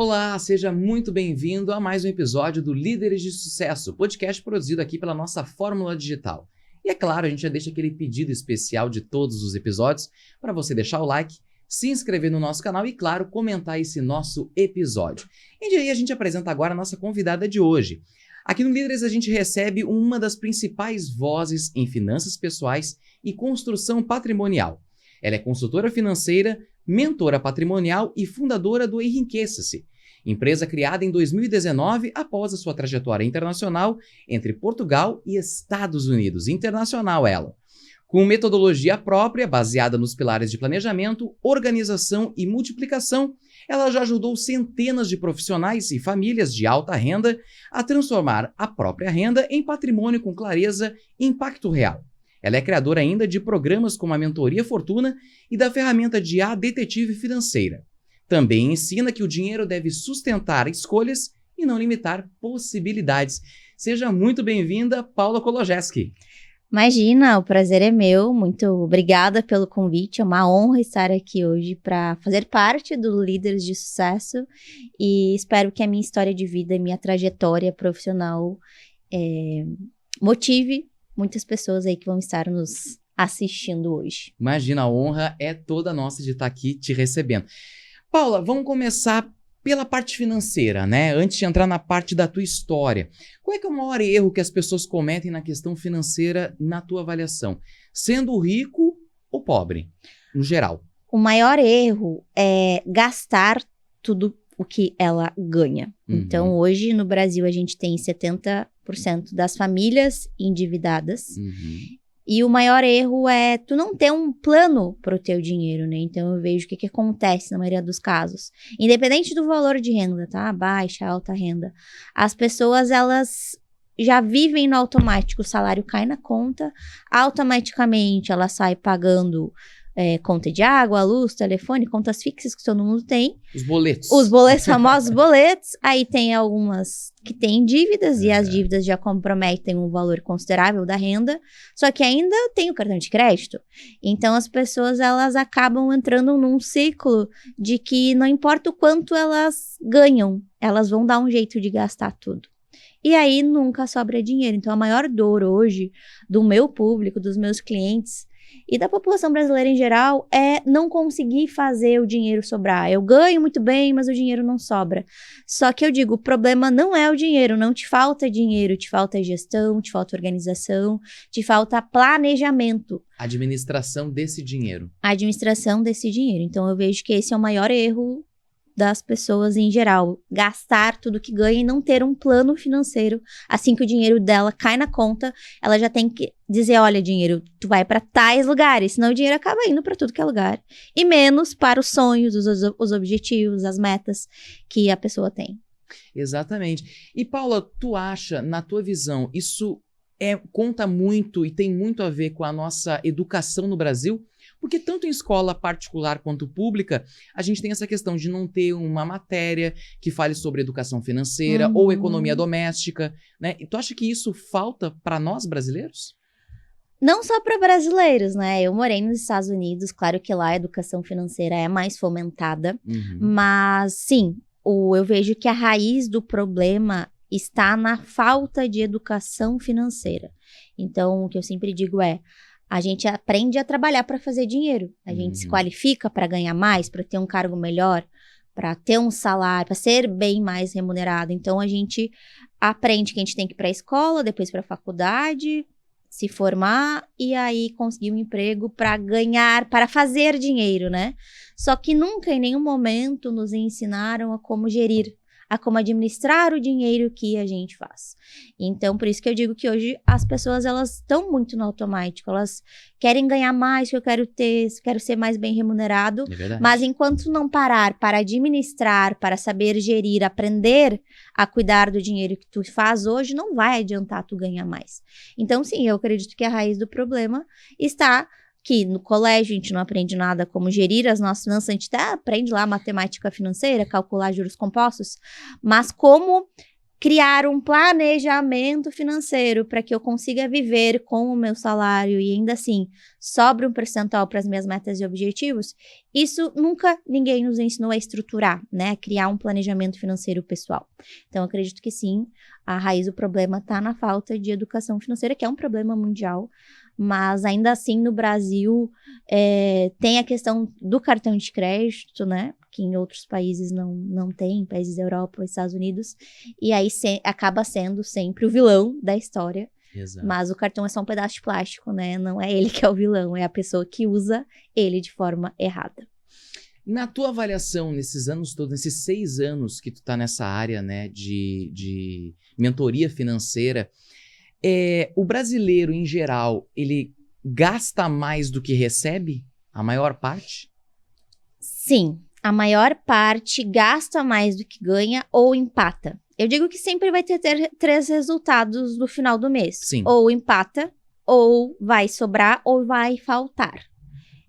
Olá, seja muito bem-vindo a mais um episódio do Líderes de Sucesso, podcast produzido aqui pela nossa Fórmula Digital. E é claro, a gente já deixa aquele pedido especial de todos os episódios para você deixar o like, se inscrever no nosso canal e, claro, comentar esse nosso episódio. E aí a gente apresenta agora a nossa convidada de hoje. Aqui no Líderes a gente recebe uma das principais vozes em finanças pessoais e construção patrimonial. Ela é consultora financeira, mentora patrimonial e fundadora do Enriqueça-se, empresa criada em 2019 após a sua trajetória internacional entre Portugal e Estados Unidos. Internacional ela. Com metodologia própria, baseada nos pilares de planejamento, organização e multiplicação, ela já ajudou centenas de profissionais e famílias de alta renda a transformar a própria renda em patrimônio com clareza e impacto real. Ela é criadora ainda de programas como a Mentoria Fortuna e da ferramenta de A Detetive Financeira. Também ensina que o dinheiro deve sustentar escolhas e não limitar possibilidades. Seja muito bem-vinda, Paula Kologeski. Imagina, o prazer é meu. Muito obrigada pelo convite. É uma honra estar aqui hoje para fazer parte do Líderes de Sucesso e espero que a minha história de vida e minha trajetória profissional motive muitas pessoas aí que vão estar nos assistindo hoje. Imagina, a honra é toda nossa de estar aqui te recebendo. Paula, vamos começar pela parte financeira, né? Antes de entrar na parte da tua história. Qual é que é o maior erro que as pessoas cometem na questão financeira na tua avaliação? Sendo rico ou pobre, no geral? O maior erro é gastar tudo o que ela ganha. Então, hoje no Brasil a gente tem 70% das famílias endividadas. E o maior erro é tu não ter um plano para o teu dinheiro, né? Então, eu vejo o que acontece na maioria dos casos. Independente do valor de renda, tá? Baixa, alta renda. As pessoas, elas já vivem no automático. O salário cai na conta, automaticamente ela sai pagando conta de água, luz, telefone, contas fixas que todo mundo tem. Os boletos. Os boletos, famosos boletos. Aí tem algumas que têm dívidas e as dívidas já comprometem um valor considerável da renda. Só que ainda tem o cartão de crédito. Então as pessoas, elas acabam entrando num ciclo de que não importa o quanto elas ganham, elas vão dar um jeito de gastar tudo. E aí nunca sobra dinheiro. Então a maior dor hoje do meu público, dos meus clientes e da população brasileira em geral é não conseguir fazer o dinheiro sobrar. Eu ganho muito bem, mas o dinheiro não sobra. Só que eu digo, o problema não é o dinheiro, não te falta dinheiro, te falta gestão, te falta organização, te falta planejamento. Administração desse dinheiro. Administração desse dinheiro. Então eu vejo que esse é o maior erro das pessoas em geral, gastar tudo que ganha e não ter um plano financeiro. Assim que o dinheiro dela cai na conta, ela já tem que dizer, olha, dinheiro, tu vai para tais lugares, senão o dinheiro acaba indo para tudo que é lugar. E menos para os sonhos, os objetivos, as metas que a pessoa tem. Exatamente. E Paula, tu acha, na tua visão, isso conta muito e tem muito a ver com a nossa educação no Brasil? Porque tanto em escola particular quanto pública, a gente tem essa questão de não ter uma matéria que fale sobre educação financeira ou economia doméstica, né? E tu acha que isso falta para nós brasileiros? Não só para brasileiros, né? Eu morei nos Estados Unidos, claro que lá a educação financeira é mais fomentada, mas sim, eu vejo que a raiz do problema está na falta de educação financeira. Então, o que eu sempre digo é, a gente aprende a trabalhar para fazer dinheiro. A gente se qualifica para ganhar mais, para ter um cargo melhor, para ter um salário, para ser bem mais remunerado. Então, a gente aprende que a gente tem que ir para a escola, depois para a faculdade, se formar e aí conseguir um emprego para ganhar, para fazer dinheiro, né? Só que nunca, em nenhum momento, nos ensinaram a como gerir, a como administrar o dinheiro que a gente faz. Então, por isso que eu digo que hoje as pessoas, elas estão muito no automático, elas querem ganhar mais, que eu quero ser mais bem remunerado, mas enquanto não parar para administrar, para saber gerir, aprender a cuidar do dinheiro que tu faz hoje, não vai adiantar tu ganhar mais. Então, sim, eu acredito que a raiz do problema está que no colégio a gente não aprende nada como gerir as nossas finanças, a gente até aprende lá matemática financeira, calcular juros compostos, mas como criar um planejamento financeiro para que eu consiga viver com o meu salário e ainda assim sobre um percentual para as minhas metas e objetivos, isso nunca ninguém nos ensinou a estruturar, né? Criar um planejamento financeiro pessoal. Então, eu acredito que sim, a raiz do problema está na falta de educação financeira, que é um problema mundial, mas ainda assim no Brasil tem a questão do cartão de crédito, né? Que em outros países não tem, países da Europa, Estados Unidos, e aí acaba sendo sempre o vilão da história. Exato. Mas o cartão é só um pedaço de plástico, né? Não é ele que é o vilão, é a pessoa que usa ele de forma errada. Na tua avaliação, nesses anos todos, nesses 6 anos que tu tá nessa área, né, de mentoria financeira, o brasileiro, em geral, ele gasta mais do que recebe? A maior parte? Sim, a maior parte gasta mais do que ganha ou empata. Eu digo que sempre vai ter 3 resultados no final do mês. Sim. Ou empata, ou vai sobrar, ou vai faltar.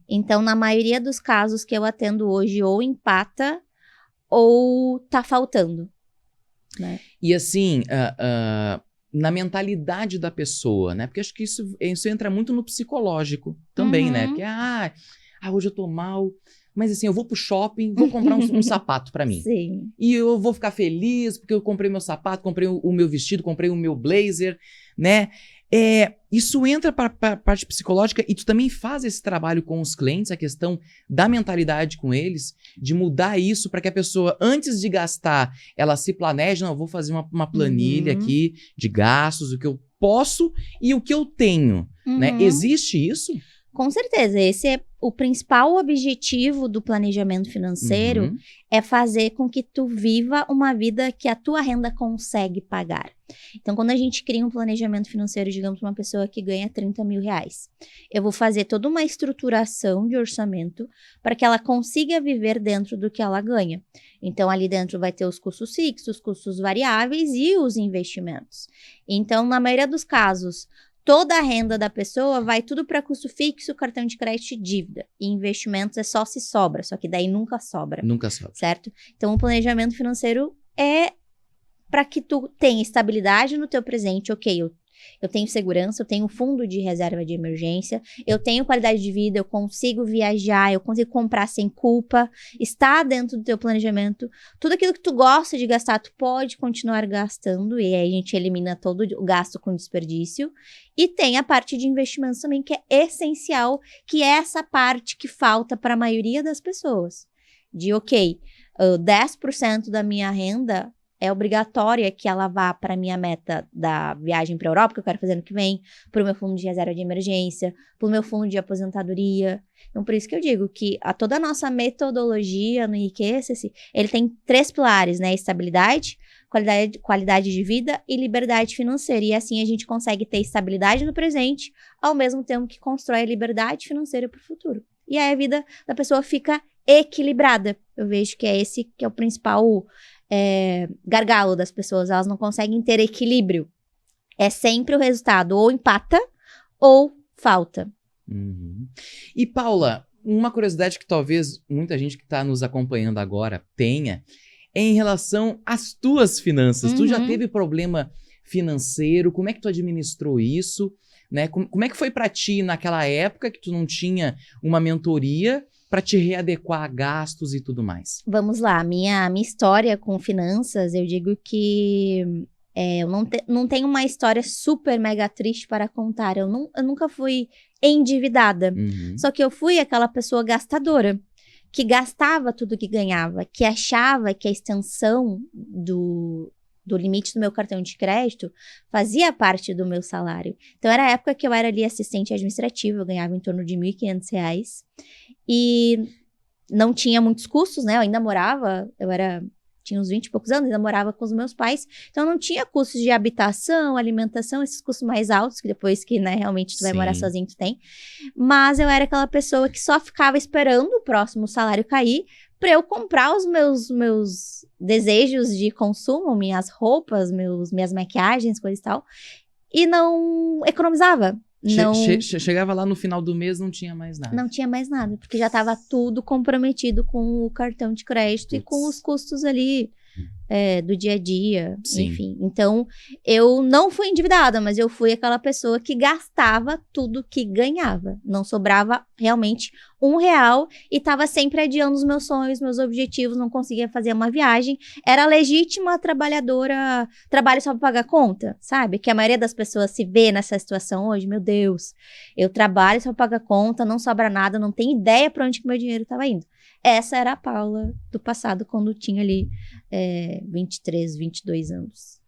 Então, na maioria dos casos que eu atendo hoje, ou empata, ou tá faltando, né? E assim, na mentalidade da pessoa, né? Porque acho que isso entra muito no psicológico também, né? Porque, hoje eu tô mal, mas assim, eu vou pro shopping, vou comprar um sapato pra mim. Sim. E eu vou ficar feliz porque eu comprei meu sapato, comprei o meu vestido, comprei o meu blazer, né? Isso entra para a parte psicológica e tu também faz esse trabalho com os clientes, a questão da mentalidade com eles, de mudar isso para que a pessoa, antes de gastar, ela se planeje, não, eu vou fazer uma planilha aqui de gastos, o que eu posso e o que eu tenho, né? Existe isso? Com certeza, esse é o principal objetivo do planejamento financeiro, é fazer com que tu viva uma vida que a tua renda consegue pagar. Então, quando a gente cria um planejamento financeiro, digamos, uma pessoa que ganha 30 mil reais, eu vou fazer toda uma estruturação de orçamento para que ela consiga viver dentro do que ela ganha. Então, ali dentro vai ter os custos fixos, os custos variáveis e os investimentos. Então, na maioria dos casos, toda a renda da pessoa vai tudo para custo fixo, cartão de crédito e dívida. E investimentos é só se sobra, só que daí nunca sobra. Nunca sobra. Certo? Então, o planejamento financeiro é para que tu tenha estabilidade no teu presente. Ok, eu tenho segurança, eu tenho fundo de reserva de emergência, eu tenho qualidade de vida, eu consigo viajar, eu consigo comprar sem culpa, está dentro do teu planejamento. Tudo aquilo que tu gosta de gastar, tu pode continuar gastando, e aí a gente elimina todo o gasto com desperdício. E tem a parte de investimentos também, que é essencial, que é essa parte que falta para a maioria das pessoas. De, 10% da minha renda é obrigatória que ela vá para a minha meta da viagem para a Europa, que eu quero fazer no que vem, para o meu fundo de reserva de emergência, para o meu fundo de aposentadoria. Então, por isso que eu digo que toda a nossa metodologia no Enriqueça-se, ele tem 3 pilares, né? Estabilidade, qualidade de vida e liberdade financeira. E assim a gente consegue ter estabilidade no presente, ao mesmo tempo que constrói a liberdade financeira para o futuro. E aí a vida da pessoa fica equilibrada. Eu vejo que esse que é o principal gargalo das pessoas, elas não conseguem ter equilíbrio. É sempre o resultado, ou empata, ou falta. E Paula, uma curiosidade que talvez muita gente que está nos acompanhando agora tenha, é em relação às tuas finanças. Tu já teve problema financeiro? Como é que tu administrou isso? Né? Como é que foi para ti naquela época que tu não tinha uma mentoria para te readequar a gastos e tudo mais? Vamos lá, minha história com finanças, eu digo que eu não tenho uma história super mega triste para contar. Eu nunca fui endividada, só que eu fui aquela pessoa gastadora, que gastava tudo que ganhava, que achava que a extensão do limite do meu cartão de crédito fazia parte do meu salário. Então, era a época que eu era ali assistente administrativa, eu ganhava em torno de R$ 1.500 e não tinha muitos custos, né? Eu ainda morava, tinha uns 20 e poucos anos, ainda morava com os meus pais, então não tinha custos de habitação, alimentação, esses custos mais altos, que depois que, né, realmente tu vai morar sozinho, tu tem. Mas eu era aquela pessoa que só ficava esperando o próximo salário cair para eu comprar os meus desejos de consumo, minhas roupas, minhas maquiagens, coisa e tal, e não economizava. Chegava lá no final do mês, não tinha mais nada. Não tinha mais nada, porque já estava tudo comprometido com o cartão de crédito e com os custos ali do dia a dia, Sim. enfim. Então, eu não fui endividada, mas eu fui aquela pessoa que gastava tudo que ganhava. Não sobrava realmente R$1 e estava sempre adiando os meus sonhos, meus objetivos, não conseguia fazer uma viagem. Era legítima trabalhadora, trabalho só para pagar conta, sabe? Que a maioria das pessoas se vê nessa situação hoje. Meu Deus, eu trabalho só para pagar conta, não sobra nada, não tenho ideia para onde que meu dinheiro estava indo. Essa era a Paula do passado, quando tinha ali 23, 22 anos.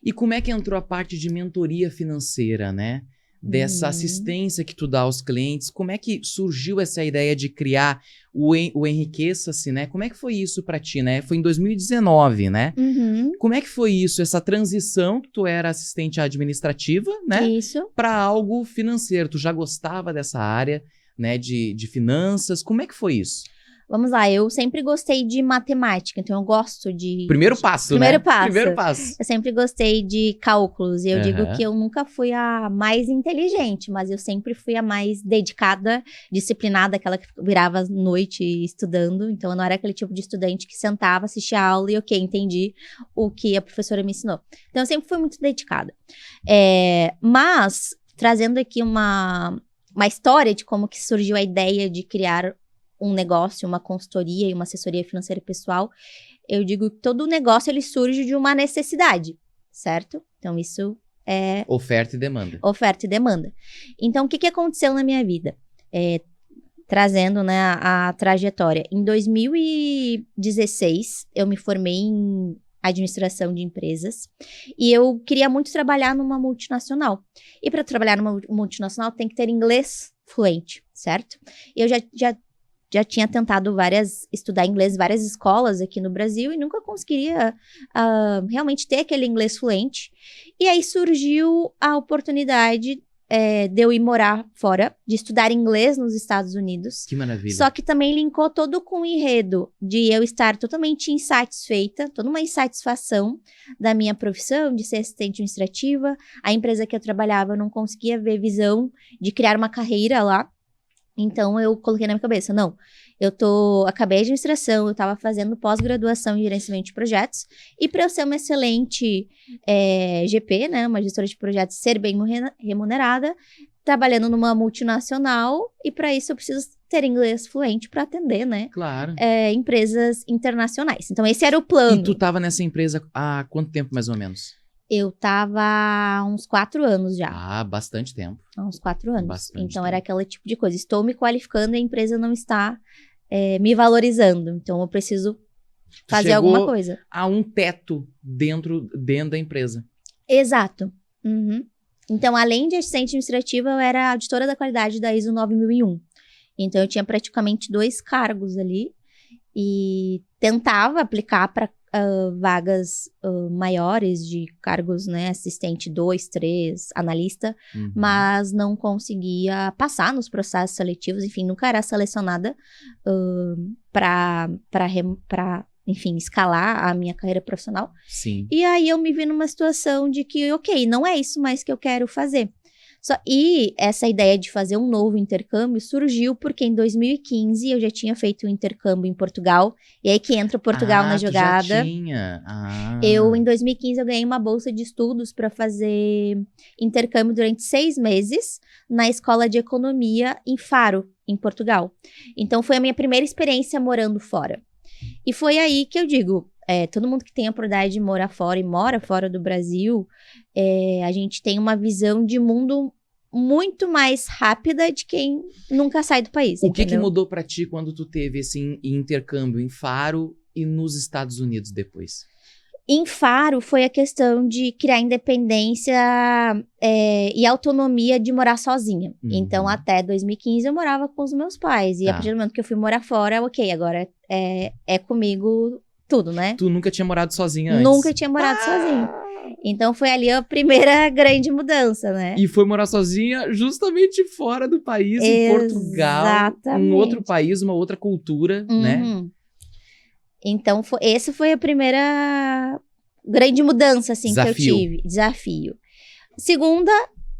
E como é que entrou a parte de mentoria financeira, né? Dessa assistência que tu dá aos clientes, como é que surgiu essa ideia de criar o Enriqueça-se, né? Como é que foi isso pra ti, né? Foi em 2019, né? Uhum. Como é que foi isso, essa transição que tu era assistente administrativa, né? Isso. Pra algo financeiro, tu já gostava dessa área, né? De finanças, como é que foi isso? Vamos lá, eu sempre gostei de matemática, então eu gosto de... Primeiro passo, Primeiro né? passo. Primeiro passo. Eu sempre gostei de cálculos, e eu digo Aham. que eu nunca fui a mais inteligente, mas eu sempre fui a mais dedicada, disciplinada, aquela que virava à noite estudando. Então, eu não era aquele tipo de estudante que sentava, assistia a aula e, ok, entendi o que a professora me ensinou. Então, eu sempre fui muito dedicada. Mas, trazendo aqui uma história de como que surgiu a ideia de criar um negócio, uma consultoria e uma assessoria financeira pessoal, eu digo que todo negócio ele surge de uma necessidade, certo? Então, isso é Oferta e demanda. oferta e demanda. Então, o que aconteceu na minha vida? Trazendo, né, a trajetória. Em 2016, eu me formei em administração de empresas e eu queria muito trabalhar numa multinacional. E para trabalhar numa multinacional tem que ter inglês fluente, certo? E eu já tinha tentado estudar inglês em várias escolas aqui no Brasil e nunca conseguiria realmente ter aquele inglês fluente. E aí surgiu a oportunidade de eu ir morar fora, de estudar inglês nos Estados Unidos. Que maravilha. Só que também linkou todo com o enredo de eu estar totalmente insatisfeita, toda uma insatisfação da minha profissão de ser assistente administrativa. A empresa que eu trabalhava, eu não conseguia ver visão de criar uma carreira lá. Então, eu coloquei na minha cabeça, não, acabei a administração, eu estava fazendo pós-graduação em gerenciamento de projetos, e para eu ser uma excelente GP, né, uma gestora de projetos, ser bem remunerada, trabalhando numa multinacional, e para isso eu preciso ter inglês fluente para atender, né, Claro. empresas internacionais. Então, esse era o plano. E tu tava nessa empresa há quanto tempo, mais ou menos? Eu tava há uns 4 anos já. Ah, bastante tempo. Há uns 4 anos. Bastante Então, tempo. era aquele tipo de coisa. Estou me qualificando e a empresa não está me valorizando. Então, eu preciso fazer alguma coisa. Há um teto dentro da empresa. Exato. Uhum. Então, além de assistente administrativa, eu era auditora da qualidade da ISO 9001. Então, eu tinha praticamente 2 cargos ali. E tentava aplicar para vagas maiores de cargos, né, assistente 2, 3, analista, Uhum. mas não conseguia passar nos processos seletivos, enfim, nunca era selecionada para enfim, escalar a minha carreira profissional. Sim. E aí eu me vi numa situação de que, ok, não é isso mais que eu quero fazer. E essa ideia de fazer um novo intercâmbio surgiu porque em 2015 eu já tinha feito um intercâmbio em Portugal. E aí que entra Portugal na jogada. Tu já tinha. Em 2015, eu ganhei uma bolsa de estudos para fazer intercâmbio durante 6 meses na Escola de Economia em Faro, em Portugal. Então, foi a minha primeira experiência morando fora. E foi aí que eu digo, todo mundo que tem a oportunidade de morar fora e mora fora do Brasil, a gente tem uma visão de mundo muito mais rápida de quem nunca sai do país. O que mudou pra ti quando tu teve esse intercâmbio em Faro e nos Estados Unidos depois? Em Faro foi a questão de criar independência e autonomia de morar sozinha. Uhum. Então, até 2015 eu morava com os meus pais. E a partir do momento que eu fui morar fora, ok, agora é comigo tudo, né? Tu nunca tinha morado sozinha antes? Nunca tinha morado sozinha. Então, foi ali a primeira grande mudança, né? E foi morar sozinha justamente fora do país, em Portugal. Exatamente. Um outro país, uma outra cultura, né? Então, essa foi a primeira grande mudança, assim, Desafio. que eu tive. Desafio. Segunda,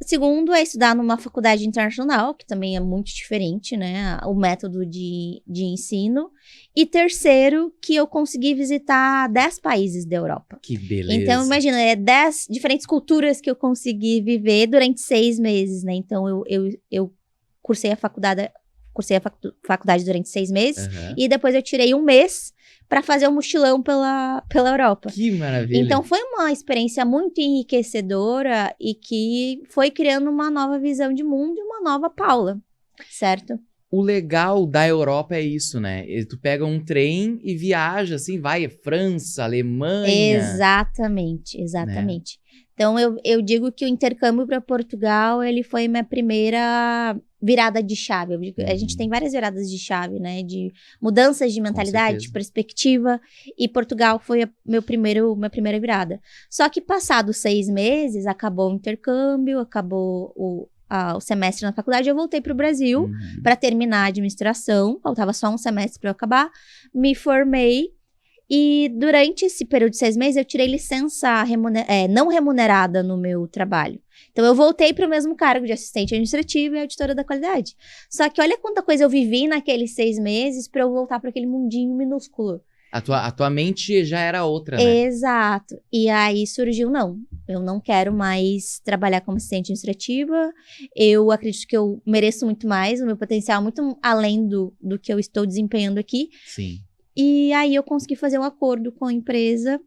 Segundo é estudar numa faculdade internacional, que também é muito diferente, né? O método de ensino. E terceiro, que eu consegui visitar 10 países da Europa. Que beleza. Então, imagina, 10 diferentes culturas que eu consegui viver durante 6 meses, né? Então, eu cursei a faculdade durante 6 meses. E depois eu tirei 1 mês para fazer um mochilão pela Europa. Que maravilha. Então, foi uma experiência muito enriquecedora e que foi criando uma nova visão de mundo e uma nova Paula, certo? O legal da Europa é isso, né? Tu pega um trem e viaja, assim, vai França, Alemanha. Exatamente. Né? Então, eu digo que o intercâmbio para Portugal, ele foi minha primeira virada de chave. A gente tem várias viradas de chave, né? De mudanças de mentalidade, de perspectiva. E Portugal foi minha primeira virada. Só que passados 6 meses, acabou o intercâmbio, acabou o semestre na faculdade, eu voltei para o Brasil para terminar a administração. Faltava só um semestre para eu acabar. Me formei. E durante esse período de 6 meses, eu tirei licença não remunerada no meu trabalho. Então, eu voltei para o mesmo cargo de assistente administrativo e auditora da qualidade. Só que olha quanta coisa eu vivi naqueles 6 meses para eu voltar para aquele mundinho minúsculo. A tua mente já era outra, né? Exato. E aí surgiu, eu não quero mais trabalhar como assistente administrativa. Eu acredito que eu mereço muito mais, o meu potencial é muito além do que eu estou desempenhando aqui. Sim. E aí eu consegui fazer um acordo com a empresa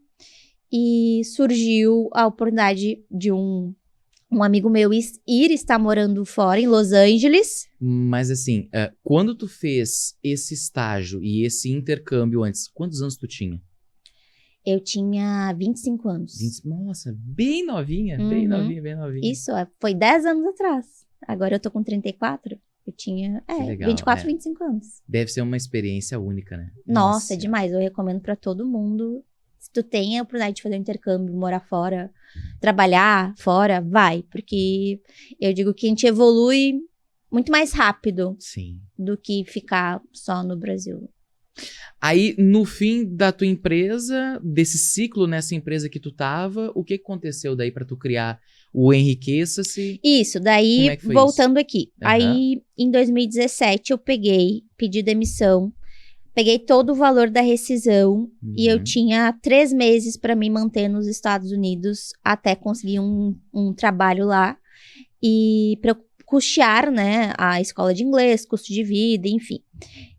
e surgiu a oportunidade de um amigo meu ir estar morando fora, em Los Angeles. Mas assim, quando tu fez esse estágio e esse intercâmbio antes, quantos anos tu tinha? Eu tinha 25 anos. Nossa, bem novinha, bem novinha. Isso, foi 10 anos atrás. Agora eu tô com 34. Eu tinha, legal, 24, 25 anos. Deve ser uma experiência única, né? Nossa, é demais. Eu recomendo pra todo mundo. Se tu tem a oportunidade de fazer um intercâmbio, morar fora, trabalhar fora, vai. Porque eu digo que a gente evolui muito mais rápido do que ficar só no Brasil. Aí, no fim da tua empresa, desse ciclo nessa empresa que tu tava, o que aconteceu daí pra tu criar o Enriqueça-se? Isso, daí, voltando aqui. Aí, em 2017, eu pedi demissão, peguei todo o valor da rescisão e eu tinha 3 meses para me manter nos Estados Unidos até conseguir um trabalho lá e para custear, né, a escola de inglês, custo de vida, enfim.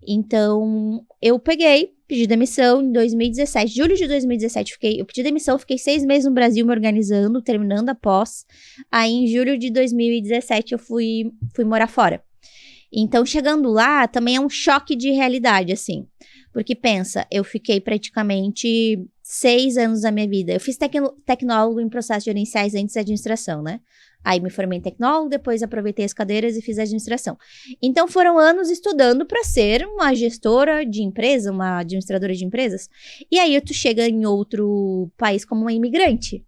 Então, eu pedi demissão em 2017, julho de 2017, eu pedi demissão, fiquei 6 meses no Brasil me organizando, terminando a pós. Aí, em julho de 2017, eu fui morar fora. Então, chegando lá, também é um choque de realidade, assim. Porque, pensa, eu fiquei praticamente 6 anos da minha vida. Eu fiz tecnólogo em processos gerenciais antes da administração, né? Aí me formei em tecnólogo, depois aproveitei as cadeiras e fiz administração. Então foram anos estudando para ser uma gestora de empresa, uma administradora de empresas. E aí tu chega em outro país como uma imigrante.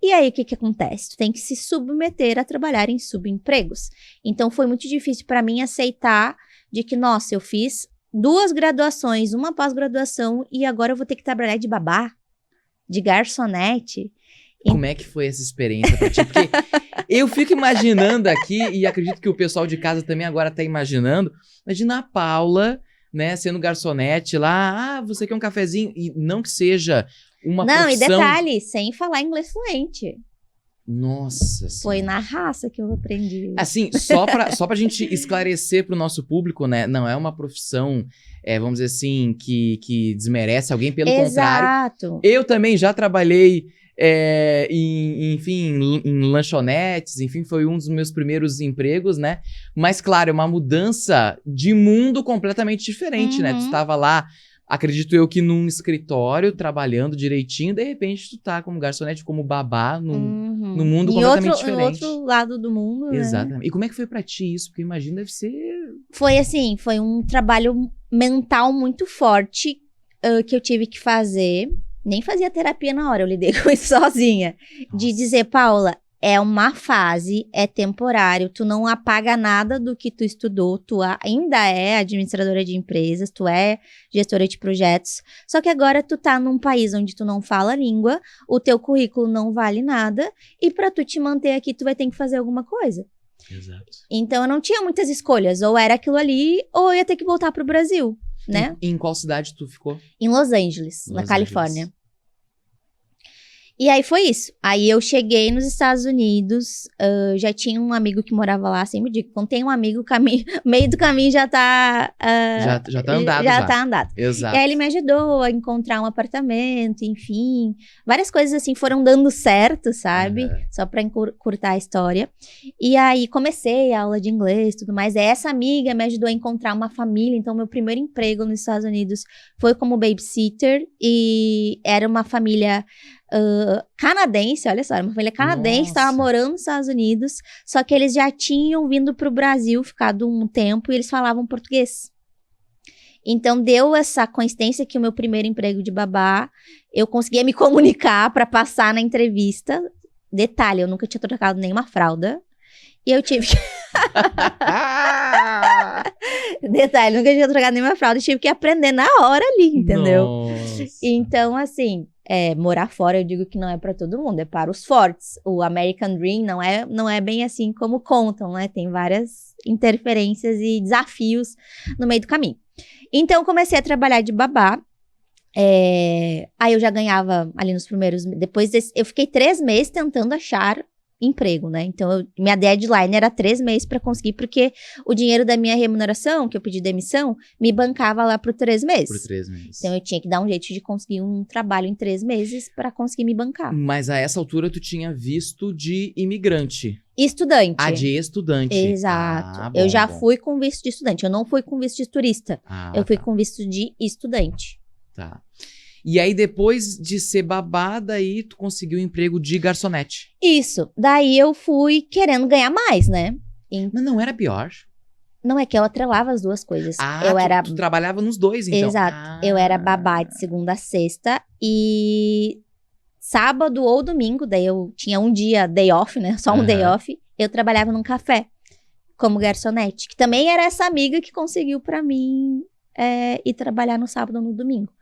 E aí o que acontece? Tu tem que se submeter a trabalhar em subempregos. Então foi muito difícil para mim aceitar de que, nossa, eu fiz 2 graduações, uma pós-graduação e agora eu vou ter que trabalhar de babá, de garçonete. Como é que foi essa experiência pra ti? Porque eu fico imaginando aqui, e acredito que o pessoal de casa também agora tá imaginando, imagina a Paula, né, sendo garçonete lá, você quer um cafezinho? E não que seja uma profissão... Não, e detalhe, sem falar inglês fluente. Nossa Foi senhora. na raça que eu aprendi. Assim, só pra gente esclarecer pro nosso público, né, não é uma profissão, vamos dizer assim, que desmerece alguém, pelo contrário. Exato. Eu também já trabalhei... em lanchonetes, enfim, foi um dos meus primeiros empregos, né? Mas, claro, é uma mudança de mundo completamente diferente, né? Tu estava lá, acredito eu que num escritório, trabalhando direitinho, de repente tu tá como garçonete, como babá, num mundo completamente diferente. Em outro lado do mundo, né? Exatamente. E como é que foi pra ti isso? Porque imagina, deve ser... Foi assim, foi um trabalho mental muito forte que eu tive que fazer. Nem fazia terapia na hora, eu lidei com isso sozinha. Nossa. De dizer, Paula, é uma fase, é temporário, tu não apaga nada do que tu estudou, tu ainda é administradora de empresas, tu é gestora de projetos, só que agora tu tá num país onde tu não fala a língua, o teu currículo não vale nada, e pra tu te manter aqui, tu vai ter que fazer alguma coisa. Exato. Então, eu não tinha muitas escolhas, ou era aquilo ali, ou eu ia ter que voltar pro Brasil, né? Em qual cidade tu ficou? Em Los Angeles, na Califórnia. E aí foi isso. Aí eu cheguei nos Estados Unidos, já tinha um amigo que morava lá, sempre digo, quando tem um amigo, meio do caminho já tá... já tá andado. Já tá andado. Exato. E aí ele me ajudou a encontrar um apartamento, enfim. Várias coisas assim foram dando certo, sabe? Só pra encurtar a história. E aí comecei a aula de inglês e tudo mais. E essa amiga me ajudou a encontrar uma família. Então, meu primeiro emprego nos Estados Unidos foi como babysitter. E era uma família... canadense, olha só, era uma família canadense que estava morando nos Estados Unidos, só que eles já tinham vindo para o Brasil, ficado um tempo, e eles falavam português. Então, deu essa coincidência que o meu primeiro emprego de babá, eu conseguia me comunicar para passar na entrevista. Detalhe, eu nunca tinha trocado nenhuma fralda, e eu tive que... Detalhe, nunca tinha trocado nenhuma fralda, e tive que aprender na hora ali, entendeu? Nossa. Então, assim... morar fora eu digo que não é para todo mundo, é para os fortes. O American Dream não é bem assim como contam, né? Tem várias interferências e desafios no meio do caminho. Então, comecei a trabalhar de babá. Aí eu já ganhava ali nos primeiros... eu fiquei 3 meses tentando achar emprego, né? Então, minha deadline era 3 meses para conseguir, porque o dinheiro da minha remuneração, que eu pedi demissão, me bancava lá por 3 meses. Por 3 meses. Então, eu tinha que dar um jeito de conseguir um trabalho em 3 meses para conseguir me bancar. Mas a essa altura, tu tinha visto de imigrante. Estudante. De estudante. Exato. Bom, eu já fui com visto de estudante. Eu não fui com visto de turista. Eu fui com visto de estudante. Tá. E aí, depois de ser babada, aí tu conseguiu um emprego de garçonete. Isso. Daí eu fui querendo ganhar mais, né? Mas não era pior? Não, é que eu atrelava as duas coisas. Tu trabalhava nos dois, então. Exato. Eu era babá de segunda a sexta e sábado ou domingo, daí eu tinha um dia day off, né? Só um day off. Eu trabalhava num café como garçonete, que também era essa amiga que conseguiu pra mim ir trabalhar no sábado ou no domingo.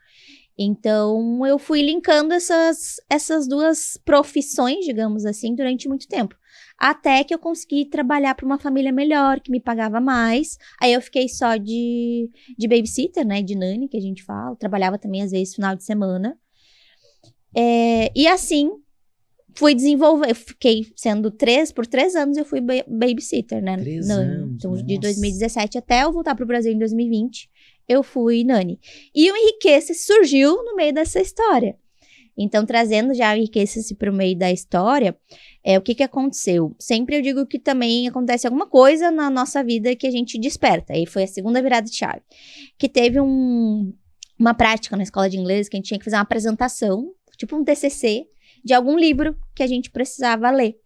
Então, eu fui linkando essas duas profissões, digamos assim, durante muito tempo. Até que eu consegui trabalhar para uma família melhor, que me pagava mais. Aí eu fiquei só de babysitter, né? De nanny, que a gente fala. Trabalhava também, às vezes, final de semana. E assim, fui desenvolver. Eu fiquei sendo por 3 anos, eu fui babysitter, né? 3 anos, então, de 2017 até eu voltar para o Brasil em 2020. Eu fui nanny. E o Enriquece surgiu no meio dessa história. Então, trazendo já o Enriquece para o meio da história, o que aconteceu? Sempre eu digo que também acontece alguma coisa na nossa vida que a gente desperta. E foi a segunda virada de chave. Que teve uma prática na escola de inglês que a gente tinha que fazer uma apresentação, tipo um TCC, de algum livro que a gente precisava ler.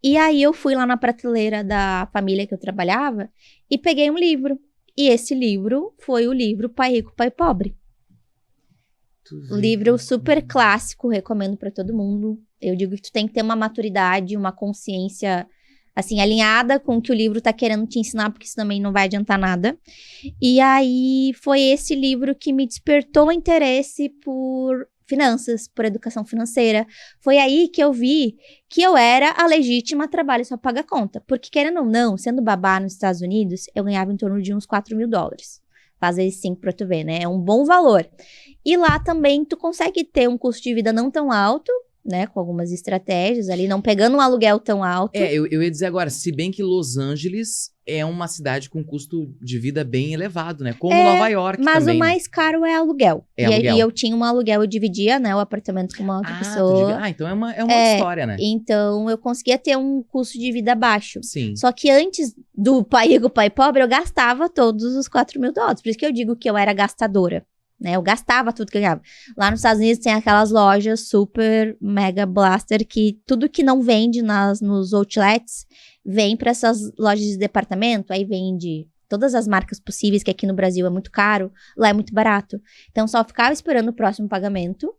E aí eu fui lá na prateleira da família que eu trabalhava e peguei um livro. E esse livro foi o livro Pai Rico, Pai Pobre. Um livro super clássico, recomendo para todo mundo. Eu digo que tu tem que ter uma maturidade, uma consciência, assim, alinhada com o que o livro tá querendo te ensinar, porque isso também não vai adiantar nada. E aí, foi esse livro que me despertou o interesse por finanças, por educação financeira. Foi aí que eu vi que eu era a legítima trabalho só paga conta. Porque, querendo ou não, sendo babá nos Estados Unidos, eu ganhava em torno de uns $4.000. Faz vezes 5 pra tu ver, né? É um bom valor. E lá também tu consegue ter um custo de vida não tão alto, né? Com algumas estratégias ali, não pegando um aluguel tão alto. Eu ia dizer agora, se bem que Los Angeles é uma cidade com custo de vida bem elevado, né? Como Nova York mas também. Mas o mais caro é aluguel. Aluguel. E eu tinha um aluguel, eu dividia, né? O apartamento com uma outra pessoa. Então é uma história, né? Então eu conseguia ter um custo de vida baixo. Sim. Só que antes do Pai Rico, Pai Pobre, eu gastava todos os $4.000. Por isso que eu digo que eu era gastadora. Né, eu gastava tudo que eu ganhava. Lá nos Estados Unidos tem aquelas lojas super mega blaster que tudo que não vende nos outlets vem para essas lojas de departamento. Aí vende todas as marcas possíveis, que aqui no Brasil é muito caro, lá é muito barato. Então só ficava esperando o próximo pagamento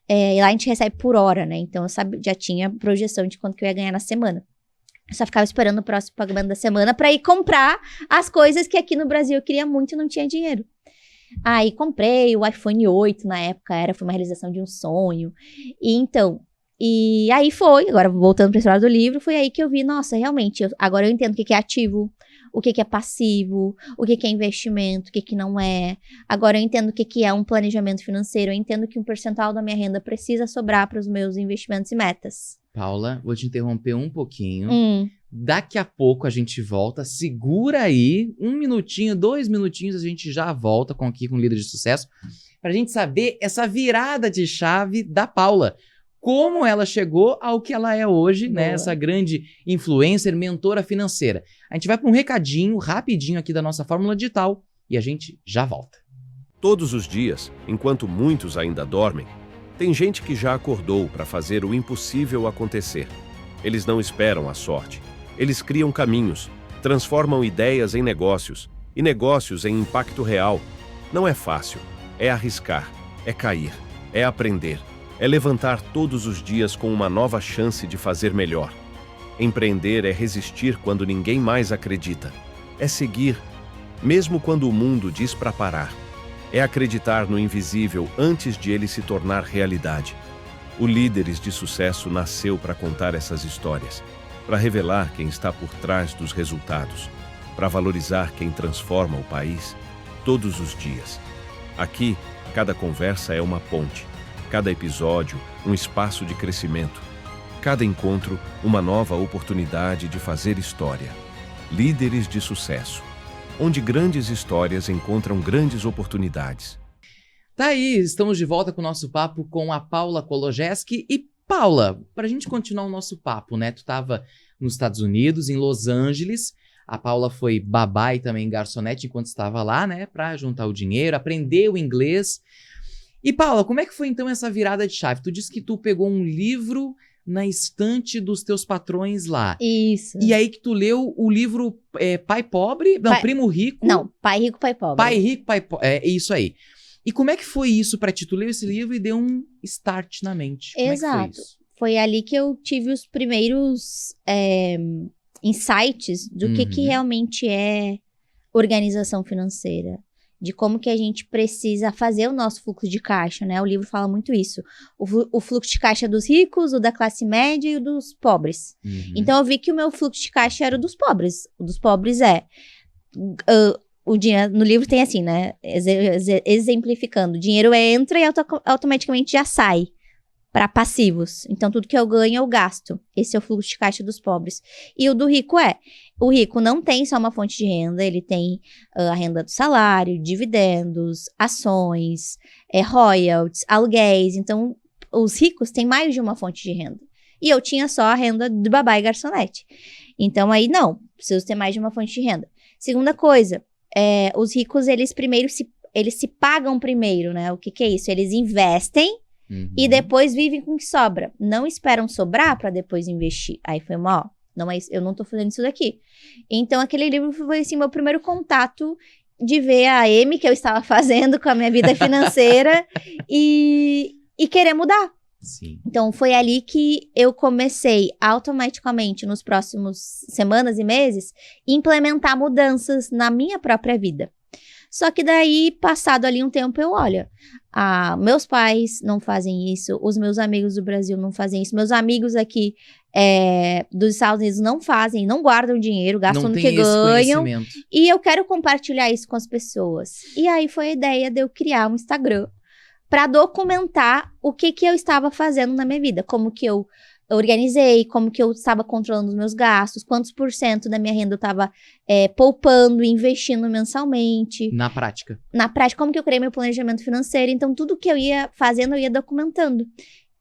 E lá a gente recebe por hora, né? Então eu já tinha projeção de quanto que eu ia ganhar na semana. Eu só ficava esperando o próximo pagamento da semana pra ir comprar as coisas que aqui no Brasil eu queria muito e não tinha dinheiro. Aí comprei o iPhone 8 na época, foi uma realização de um sonho. E aí agora voltando para esse lado do livro, foi aí que eu vi, nossa, realmente, agora eu entendo o que é ativo, o que é passivo, o que é investimento, o que não é. Agora eu entendo o que é um planejamento financeiro, eu entendo que um percentual da minha renda precisa sobrar para os meus investimentos e metas. Paula, vou te interromper um pouquinho. Daqui a pouco a gente volta. Segura aí 1 minutinho, 2 minutinhos, a gente já volta com Líder de Sucesso pra gente saber essa virada de chave da Paula. Como ela chegou ao que ela é hoje, né? Essa grande influencer, mentora financeira. A gente vai para um recadinho rapidinho aqui da nossa Fórmula Digital e a gente já volta. Todos os dias, enquanto muitos ainda dormem, tem gente que já acordou para fazer o impossível acontecer. Eles não esperam a sorte. Eles criam caminhos, transformam ideias em negócios e negócios em impacto real. Não é fácil. É arriscar, é cair, é aprender, é levantar todos os dias com uma nova chance de fazer melhor. Empreender é resistir quando ninguém mais acredita. É seguir, mesmo quando o mundo diz para parar. É acreditar no invisível antes de ele se tornar realidade. O Líderes de Sucesso nasceu para contar essas histórias, para revelar quem está por trás dos resultados, para valorizar quem transforma o país todos os dias. Aqui, cada conversa é uma ponte, cada episódio, um espaço de crescimento, cada encontro, uma nova oportunidade de fazer história. Líderes de Sucesso, onde grandes histórias encontram grandes oportunidades. Tá aí, estamos de volta com o nosso papo com a Paula Kologeski. E Paula, pra gente continuar o nosso papo, né? Tu tava nos Estados Unidos, em Los Angeles. A Paula foi babá e também garçonete enquanto estava lá, né? Pra juntar o dinheiro, aprender o inglês. E Paula, como é que foi então essa virada de chave? Tu disse que tu pegou um livro na estante dos teus patrões lá. Isso. E aí que tu leu o livro Pai Pobre? Não, Primo Rico. Não, Pai Rico, Pai Pobre. Pai Rico, Pai Pobre. É isso aí. E como é que foi isso pra ti? Tu leu esse livro e deu um start na mente. Exato. Como é que foi isso? Foi ali que eu tive os primeiros insights do que realmente é organização financeira. De como que a gente precisa fazer o nosso fluxo de caixa, né? O livro fala muito isso. O fluxo de caixa dos ricos, o da classe média e o dos pobres. Então, eu vi que o meu fluxo de caixa era o dos pobres. O dos pobres o dinheiro, no livro tem assim, né? Exemplificando. O dinheiro entra e automaticamente já sai para passivos. Então, tudo que eu ganho, eu gasto. Esse é o fluxo de caixa dos pobres. E o do rico o rico não tem só uma fonte de renda, ele tem a renda do salário, dividendos, ações, royalties, aluguéis. Então, os ricos têm mais de uma fonte de renda. E eu tinha só a renda de babá e garçonete. Então, aí não, preciso ter mais de uma fonte de renda. Segunda coisa, os ricos, eles se pagam primeiro, né? O que é isso? Eles investem e depois vivem com o que sobra. Não esperam sobrar para depois investir. Aí foi eu não tô fazendo isso daqui. Então, aquele livro foi, assim, meu primeiro contato de ver a M que eu estava fazendo com a minha vida financeira e querer mudar. Sim. Então, foi ali que eu comecei automaticamente, nos próximos semanas e meses, implementar mudanças na minha própria vida. Só que daí, passado ali um tempo, meus pais não fazem isso, os meus amigos do Brasil não fazem isso, meus amigos aqui dos Estados Unidos não fazem, não guardam dinheiro, gastam no que ganham. E eu quero compartilhar isso com as pessoas. E aí foi a ideia de eu criar um Instagram para documentar o que eu estava fazendo na minha vida, como que eu organizei, como que eu estava controlando os meus gastos, quantos % da minha renda eu estava poupando, investindo mensalmente. Na prática. Na prática, como que eu criei meu planejamento financeiro. Então, tudo que eu ia fazendo, eu ia documentando.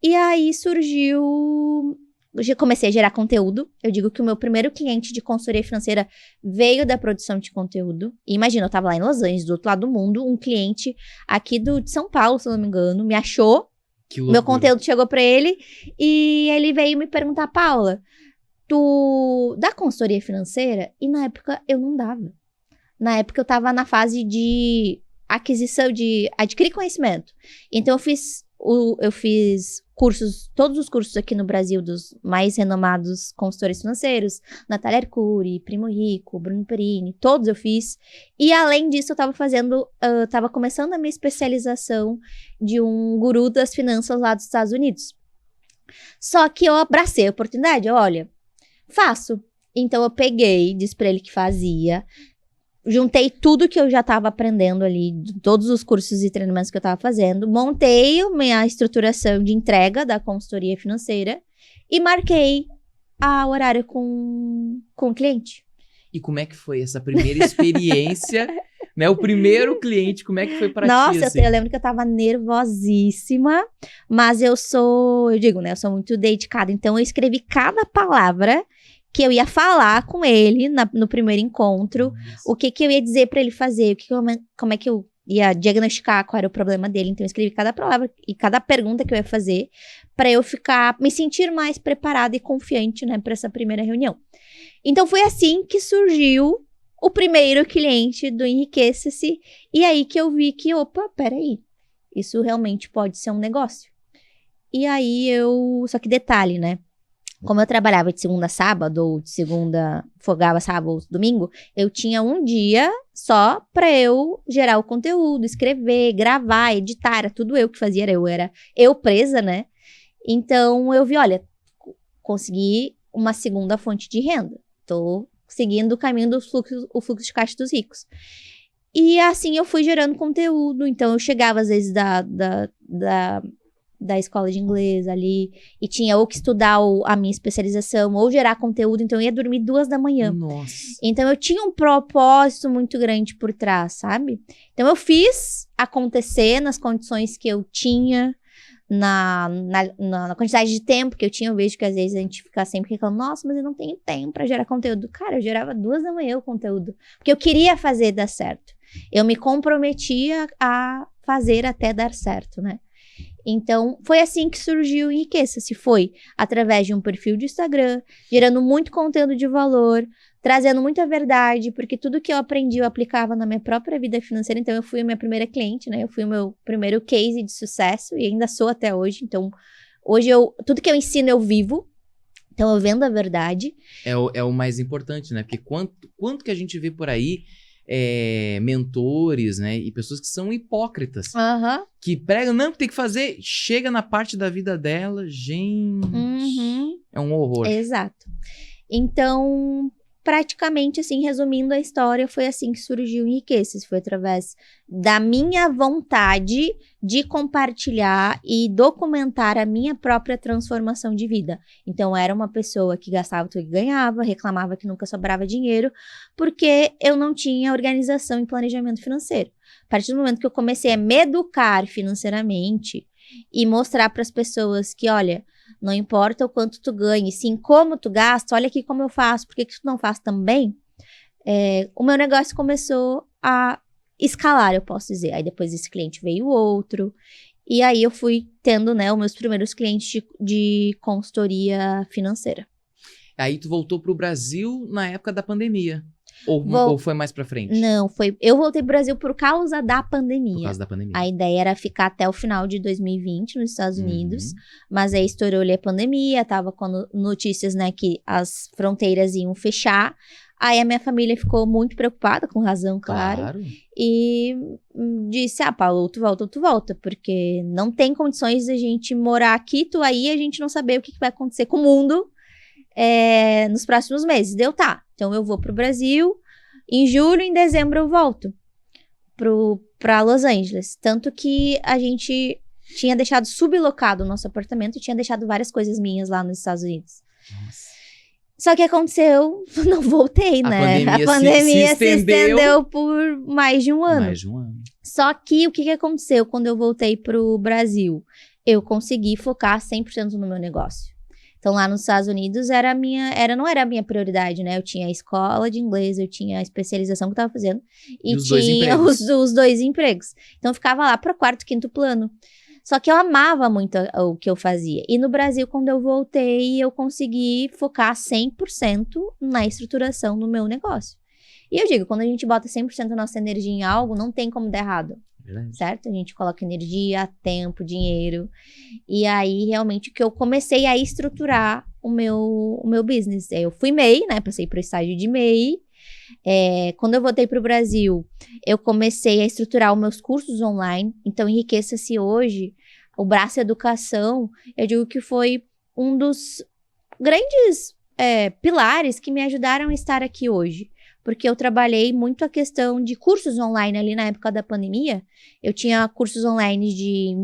E aí surgiu... Eu comecei a gerar conteúdo. Eu digo que o meu primeiro cliente de consultoria financeira veio da produção de conteúdo. E imagina, eu estava lá em Los Angeles, do outro lado do mundo, um cliente aqui de São Paulo, se eu não me engano, me achou. Meu conteúdo chegou pra ele e ele veio me perguntar: Paula, tu dá consultoria financeira? E na época eu não dava. Na época eu tava na fase de aquisição, de adquirir conhecimento. Então eu fiz Eu fiz todos os cursos aqui no Brasil dos mais renomados consultores financeiros, Natália Arcuri, Primo Rico, Bruno Perini, todos eu fiz. E além disso, eu tava começando a minha especialização de um guru das finanças lá dos Estados Unidos. Só que eu abracei a oportunidade, olha, faço. Então eu peguei, disse pra ele que fazia, juntei tudo que eu já estava aprendendo ali, todos os cursos e treinamentos que eu estava fazendo, montei minha estruturação de entrega da consultoria financeira e marquei o horário com o cliente. E como é que foi essa primeira experiência, né? O primeiro cliente, como é que foi para ti? Nossa, assim? eu lembro que eu tava nervosíssima, mas eu sou muito dedicada, então eu escrevi cada palavra que eu ia falar com ele no primeiro encontro, o que eu ia dizer para ele fazer, como é que eu ia diagnosticar qual era o problema dele. Então eu escrevi cada palavra e cada pergunta que eu ia fazer para eu me sentir mais preparada e confiante, né, para essa primeira reunião. Então foi assim que surgiu o primeiro cliente do Enriqueça-se, e aí que eu vi que, opa, peraí, isso realmente pode ser um negócio. E aí só que detalhe, né? Como eu trabalhava de segunda a sábado, ou de segunda, folgava sábado ou domingo, eu tinha um dia só pra eu gerar o conteúdo, escrever, gravar, editar, era tudo eu que fazia, era eu presa, né? Então eu vi, olha, consegui uma segunda fonte de renda, tô seguindo o caminho o fluxo de caixa dos ricos. E assim eu fui gerando conteúdo, então eu chegava às vezes da escola de inglês ali, e tinha ou que estudar a minha especialização, ou gerar conteúdo, então eu ia dormir 2 da manhã. Nossa. Então eu tinha um propósito muito grande por trás, sabe? Então eu fiz acontecer nas condições que eu tinha, na quantidade de tempo que eu tinha. Eu vejo que às vezes a gente fica sempre reclamando, nossa, mas eu não tenho tempo pra gerar conteúdo. Cara, eu gerava 2 da manhã o conteúdo, porque eu queria fazer dar certo. Eu me comprometia a fazer até dar certo, né? Então, foi assim que surgiu o Enriqueça-se. Foi através de um perfil de Instagram, gerando muito conteúdo de valor, trazendo muita verdade, porque tudo que eu aprendi eu aplicava na minha própria vida financeira. Então, eu fui a minha primeira cliente, né? Eu fui o meu primeiro case de sucesso e ainda sou até hoje. Então, hoje tudo que eu ensino eu vivo. Então, eu vendo a verdade. É o mais importante, né? Porque quanto que a gente vê por aí mentores, né? E pessoas que são hipócritas. Uhum. Que pregam, não, que tem que fazer, chega na parte da vida dela, gente, é um horror. Exato. Então, praticamente assim, resumindo a história, foi assim que surgiu o Enriqueça-se. Foi através da minha vontade de compartilhar e documentar a minha própria transformação de vida. Então, era uma pessoa que gastava tudo que ganhava, reclamava que nunca sobrava dinheiro, porque eu não tinha organização e planejamento financeiro. A partir do momento que eu comecei a me educar financeiramente e mostrar para as pessoas que, olha, não importa o quanto tu ganha, sim como tu gasta, olha aqui como eu faço, por que tu não faz também? O meu negócio começou a escalar, eu posso dizer. Aí depois desse cliente veio outro, e aí eu fui tendo, né, os meus primeiros clientes de consultoria financeira. Aí tu voltou pro Brasil na época da pandemia. Ou foi mais pra frente? Não, eu voltei pro Brasil por causa da pandemia. Por causa da pandemia. A ideia era ficar até o final de 2020 nos Estados Unidos, mas aí estourou-lhe a pandemia, tava com notícias, né, que as fronteiras iam fechar. Aí a minha família ficou muito preocupada, com razão, claro. E disse, Paulo, tu volta, porque não tem condições de a gente morar aqui, tu aí, a gente não saber o que vai acontecer com o mundo nos próximos meses. Deu, tá. Então eu vou pro Brasil, em julho, em dezembro eu volto pra Los Angeles. Tanto que a gente tinha deixado sublocado o nosso apartamento e tinha deixado várias coisas minhas lá nos Estados Unidos. Nossa. Só que aconteceu, não voltei, né? A pandemia se estendeu por mais de um ano. Mais de um ano. Só que o que aconteceu quando eu voltei pro Brasil? Eu consegui focar 100% no meu negócio. Então, lá nos Estados Unidos, não era a minha prioridade, né? Eu tinha a escola de inglês, eu tinha a especialização que eu tava fazendo. E tinha os 2 empregos. Então, eu ficava lá para 4º, 5º plano. Só que eu amava muito o que eu fazia. E no Brasil, quando eu voltei, eu consegui focar 100% na estruturação do meu negócio. E eu digo, quando a gente bota 100% da nossa energia em algo, não tem como dar errado. Verdade. certo? A gente coloca energia, tempo, dinheiro. E aí, realmente, que eu comecei a estruturar o meu business. Eu fui MEI, né? Passei para o estágio de MEI. Quando eu voltei para o Brasil, eu comecei a estruturar os meus cursos online. Então, Enriqueça-se hoje, o braço educação, eu digo que foi um dos grandes pilares que me ajudaram a estar aqui hoje. Porque eu trabalhei muito a questão de cursos online ali na época da pandemia. Eu tinha cursos online de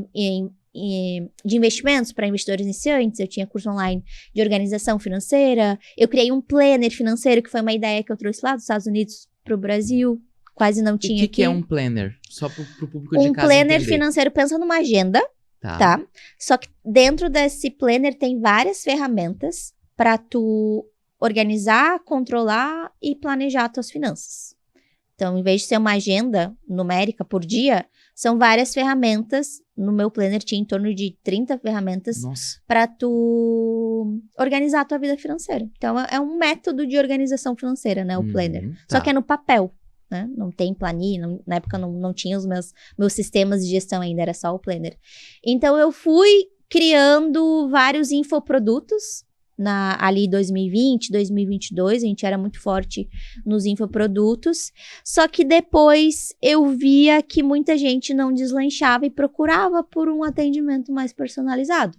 investimentos para investidores iniciantes, eu tinha curso online de organização financeira, eu criei um planner financeiro, que foi uma ideia que eu trouxe lá dos Estados Unidos para o Brasil, quase não tinha aqui. O que é um planner? Só para o público de casa planner entender. Financeiro, pensa numa agenda, tá? Só que dentro desse planner tem várias ferramentas para tu organizar, controlar e planejar tuas finanças. Então, em vez de ser uma agenda numérica por dia, são várias ferramentas. No meu planner tinha em torno de 30 ferramentas para tu organizar a tua vida financeira. Então, é um método de organização financeira, né? O planner. Só que é no papel, né? Não tem planilha. Na época não tinha os meus sistemas de gestão ainda, era só o planner. Então, eu fui criando vários infoprodutos. Ali 2020, 2022, a gente era muito forte nos infoprodutos, só que depois eu via que muita gente não deslanchava e procurava por um atendimento mais personalizado.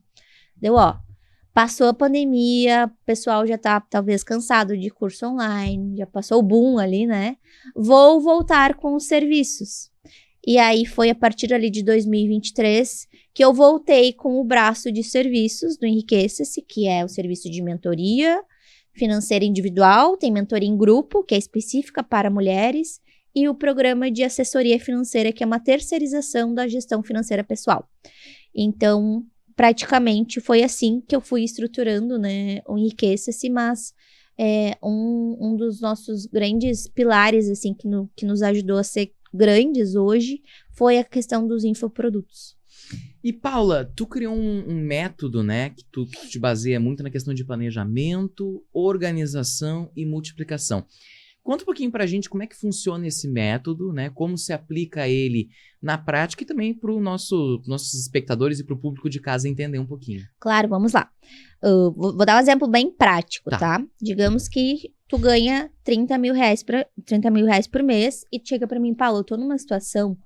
Passou a pandemia, o pessoal já tá talvez cansado de curso online, já passou o boom ali, né? Vou voltar com os serviços. E aí foi a partir ali de 2023 que eu voltei com o braço de serviços do Enriqueça-se, que é o serviço de mentoria financeira individual, tem mentoria em grupo, que é específica para mulheres, e o programa de assessoria financeira, que é uma terceirização da gestão financeira pessoal. Então, praticamente foi assim que eu fui estruturando, né, o Enriqueça-se, mas um dos nossos grandes pilares, assim, que nos ajudou a ser grandes hoje, foi a questão dos infoprodutos. E Paula, tu criou um método, né, que tu te baseia muito na questão de planejamento, organização e multiplicação. Conta um pouquinho pra gente como é que funciona esse método, né, como se aplica ele na prática e também para nossos espectadores e para o público de casa entender um pouquinho. Claro, vamos lá. Vou dar um exemplo bem prático, tá? Digamos que tu ganha 30 mil reais por mês e chega pra mim, Paulo, eu tô numa situação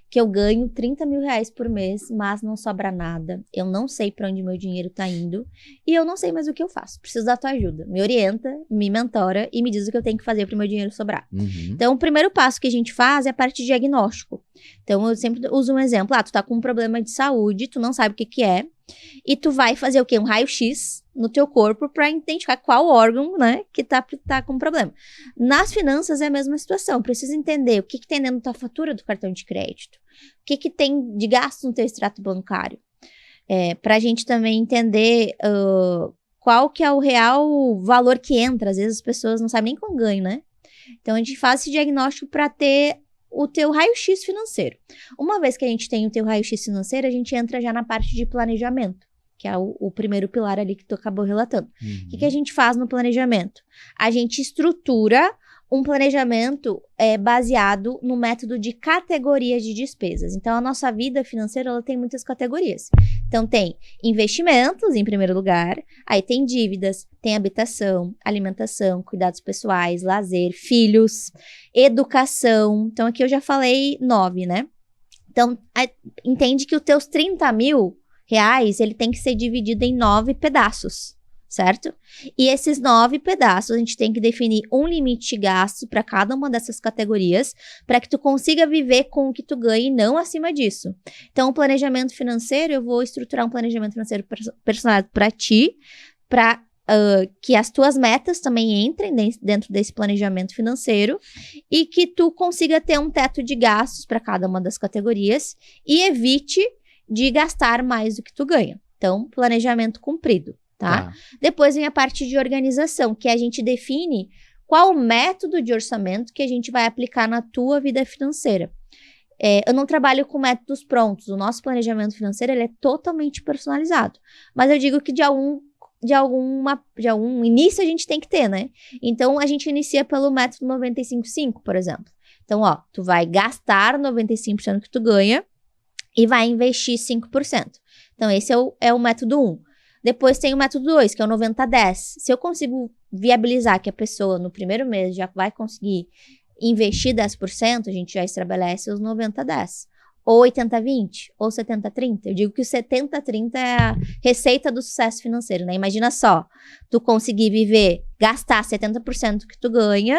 que eu ganho 30 mil reais por mês, mas não sobra nada. Eu não sei pra onde meu dinheiro tá indo e eu não sei mais o que eu faço. Preciso da tua ajuda. Me orienta, me mentora e me diz o que eu tenho que fazer pro meu dinheiro sobrar. Então, o primeiro passo que a gente faz é a parte de diagnóstico. Então, eu sempre uso um exemplo. Tu tá com um problema de saúde, tu não sabe o que é, e tu vai fazer o quê? Um raio-x no teu corpo para identificar qual órgão, né, que tá com problema. Nas finanças é a mesma situação. Precisa entender o que tem dentro da tua fatura do cartão de crédito. O que tem de gasto no teu extrato bancário. Pra gente também entender qual que é o real valor que entra. Às vezes as pessoas não sabem nem quanto ganham, né? Então a gente faz esse diagnóstico para ter o teu raio-x financeiro. Uma vez que a gente tem o teu raio-x financeiro, a gente entra já na parte de planejamento, que é o primeiro pilar ali que tu acabou relatando. O que a gente faz no planejamento? A gente estrutura um planejamento baseado no método de categorias de despesas. Então, a nossa vida financeira, ela tem muitas categorias. Então, tem investimentos, em primeiro lugar, aí tem dívidas, tem habitação, alimentação, cuidados pessoais, lazer, filhos, educação. Então, aqui eu já falei 9, né? Então, entende que os teus 30 mil reais, ele tem que ser dividido em 9 pedaços, certo? E esses 9 pedaços, a gente tem que definir um limite de gasto para cada uma dessas categorias, para que tu consiga viver com o que tu ganha e não acima disso. Então, o planejamento financeiro, eu vou estruturar um planejamento financeiro personalizado para ti, para que as tuas metas também entrem dentro desse planejamento financeiro e que tu consiga ter um teto de gastos para cada uma das categorias e evite de gastar mais do que tu ganha. Então, planejamento cumprido, tá? Depois vem a parte de organização, que a gente define qual o método de orçamento que a gente vai aplicar na tua vida financeira. Eu não trabalho com métodos prontos. O nosso planejamento financeiro, ele é totalmente personalizado. Mas eu digo que de algum início a gente tem que ter, né? Então, a gente inicia pelo método 95/5, por exemplo. Então, ó, tu vai gastar 95% que tu ganha e vai investir 5%. Então, esse é o método 1. Depois tem o método 2, que é o 90-10. Se eu consigo viabilizar que a pessoa no primeiro mês já vai conseguir investir 10%, a gente já estabelece os 90-10. Ou 80-20, ou 70-30. Eu digo que o 70-30 é a receita do sucesso financeiro, né? Imagina só, tu conseguir viver, gastar 70% que tu ganha,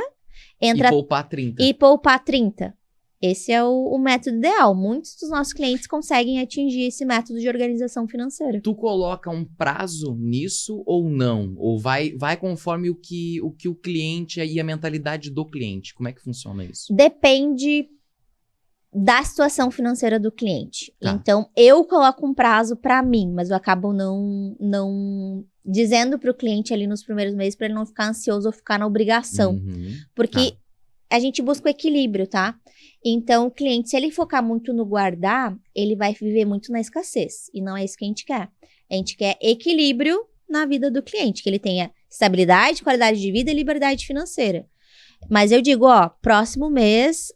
E poupar 30. E poupar 30. Esse é o método ideal. Muitos dos nossos clientes conseguem atingir esse método de organização financeira. Tu coloca um prazo nisso ou não? Ou vai conforme o que o cliente e a mentalidade do cliente? Como é que funciona isso? Depende da situação financeira do cliente. Tá. Então, eu coloco um prazo para mim, mas eu acabo não dizendo para o cliente ali nos primeiros meses para ele não ficar ansioso ou ficar na obrigação. Uhum. Porque a gente busca o equilíbrio, tá? Então, o cliente, se ele focar muito no guardar, ele vai viver muito na escassez. E não é isso que a gente quer. A gente quer equilíbrio na vida do cliente, que ele tenha estabilidade, qualidade de vida e liberdade financeira. Mas eu digo, ó, próximo mês,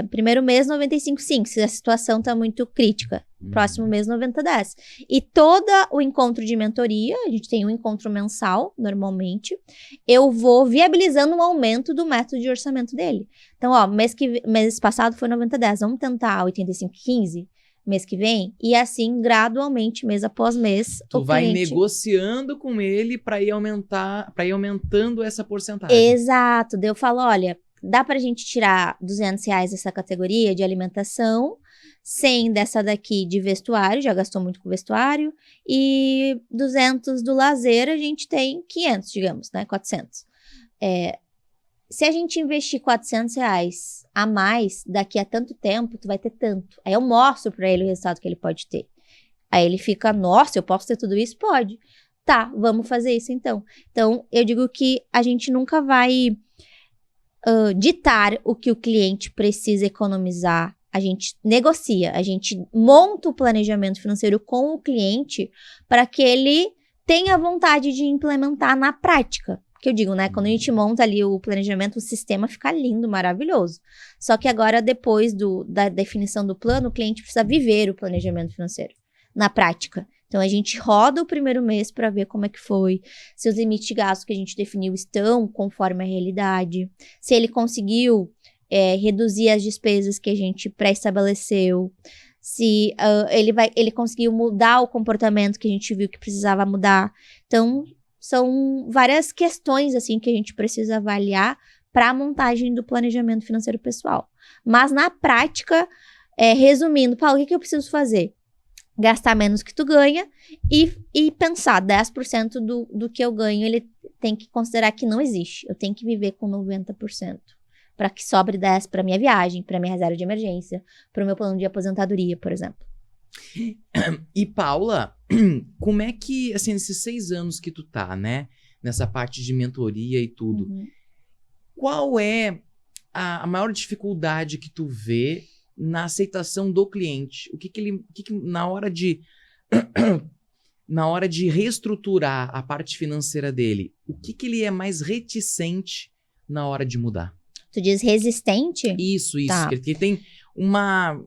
primeiro mês 95,5, se a situação tá muito crítica. Próximo mês 90-10. E todo o encontro de mentoria, a gente tem um encontro mensal, normalmente, eu vou viabilizando um aumento do método de orçamento dele. Então, ó, mês passado foi 90-10, vamos tentar 85-15 mês que vem, e assim, gradualmente, mês após mês, Tu vai cliente... negociando com ele para ir aumentando essa porcentagem. Exato, daí eu falo, olha, dá pra gente tirar R$200 dessa categoria de alimentação, 100 dessa daqui de vestuário, já gastou muito com vestuário, e 200 do lazer, a gente tem 500, digamos, né, 400. Se a gente investir R$400 a mais, daqui a tanto tempo, tu vai ter tanto. Aí eu mostro pra ele o resultado que ele pode ter. Aí ele fica, nossa, eu posso ter tudo isso? Pode. Tá, vamos fazer isso então. Então, eu digo que a gente nunca vai ditar o que o cliente precisa economizar. A gente negocia, a gente monta o planejamento financeiro com o cliente para que ele tenha vontade de implementar na prática. Que eu digo, né? Quando a gente monta ali o planejamento, o sistema fica lindo, maravilhoso. Só que agora, depois da definição do plano, o cliente precisa viver o planejamento financeiro na prática. Então, a gente roda o primeiro mês para ver como é que foi, se os limites de gasto que a gente definiu estão conforme a realidade, se ele conseguiu reduzir as despesas que a gente pré-estabeleceu, se ele conseguiu mudar o comportamento que a gente viu que precisava mudar. Então, são várias questões assim que a gente precisa avaliar para a montagem do planejamento financeiro pessoal. Mas, na prática, resumindo, Paulo, o que eu preciso fazer? Gastar menos que tu ganha e pensar 10% do que eu ganho, ele tem que considerar que não existe. Eu tenho que viver com 90%. Para que sobre 10% para minha viagem, para minha reserva de emergência, para o meu plano de aposentadoria, por exemplo. E Paula, como é que, assim, nesses 6 anos que tu tá, né, nessa parte de mentoria e tudo, qual é a maior dificuldade que tu vê na aceitação do cliente? O que na hora de reestruturar a parte financeira dele, o que ele é mais reticente na hora de mudar? Tu diz resistente? Isso. Tá. Que ele tem uma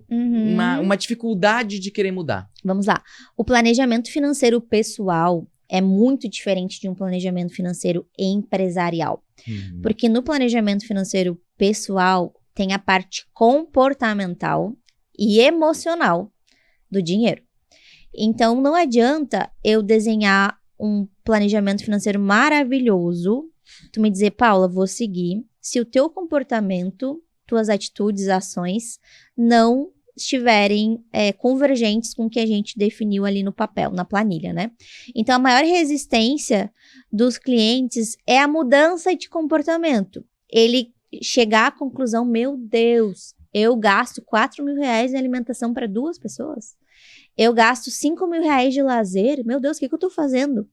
dificuldade de querer mudar. Vamos lá. O planejamento financeiro pessoal é muito diferente de um planejamento financeiro empresarial. Porque no planejamento financeiro pessoal tem a parte comportamental e emocional do dinheiro. Então, não adianta eu desenhar um planejamento financeiro maravilhoso, tu me dizer, Paula, vou seguir, se o teu comportamento, tuas atitudes, ações, não estiverem convergentes com o que a gente definiu ali no papel, na planilha, né? Então, a maior resistência dos clientes é a mudança de comportamento. Ele chegar à conclusão, meu Deus, eu gasto R$4.000 em alimentação para 2 pessoas. Eu gasto R$5.000 de lazer. Meu Deus, o que eu tô fazendo?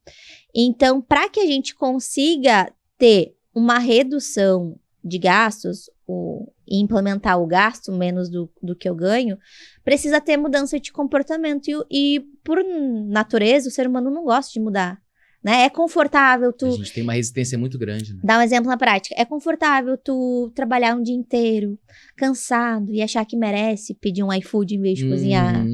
Então, para que a gente consiga ter uma redução de gastos e implementar o gasto menos do que eu ganho, precisa ter mudança de comportamento. E por natureza, o ser humano não gosta de mudar. né? É confortável A gente tem uma resistência muito grande, né? Dá um exemplo na prática. É confortável tu trabalhar um dia inteiro, cansado, e achar que merece pedir um iFood em vez de cozinhar.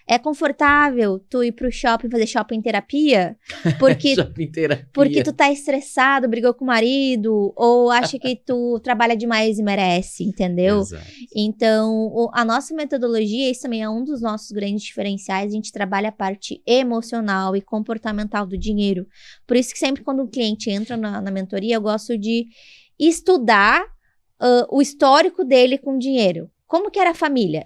É confortável tu ir pro shopping fazer shopping terapia, porque, Shopping terapia. porque tu tá estressado, brigou com o marido, ou acha que tu trabalha demais e merece, entendeu? Exato. Então, a nossa metodologia, isso também é um dos nossos grandes diferenciais, a gente trabalha a parte emocional e comportamental do dinheiro. Por isso que sempre quando um cliente entra na mentoria, eu gosto de estudar o histórico dele com dinheiro. Como que era a família?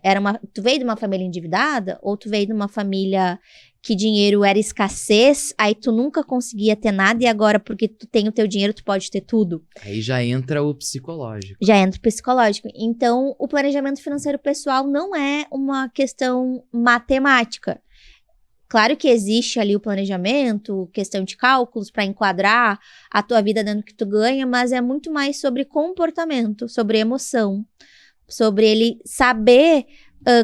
Tu veio de uma família endividada? Ou tu veio de uma família que dinheiro era escassez, aí tu nunca conseguia ter nada e agora porque tu tem o teu dinheiro tu pode ter tudo? Aí já entra o psicológico. Já entra o psicológico. Então, o planejamento financeiro pessoal não é uma questão matemática. Claro que existe ali o planejamento, questão de cálculos para enquadrar a tua vida dentro do que tu ganha, mas é muito mais sobre comportamento, sobre emoção, sobre ele saber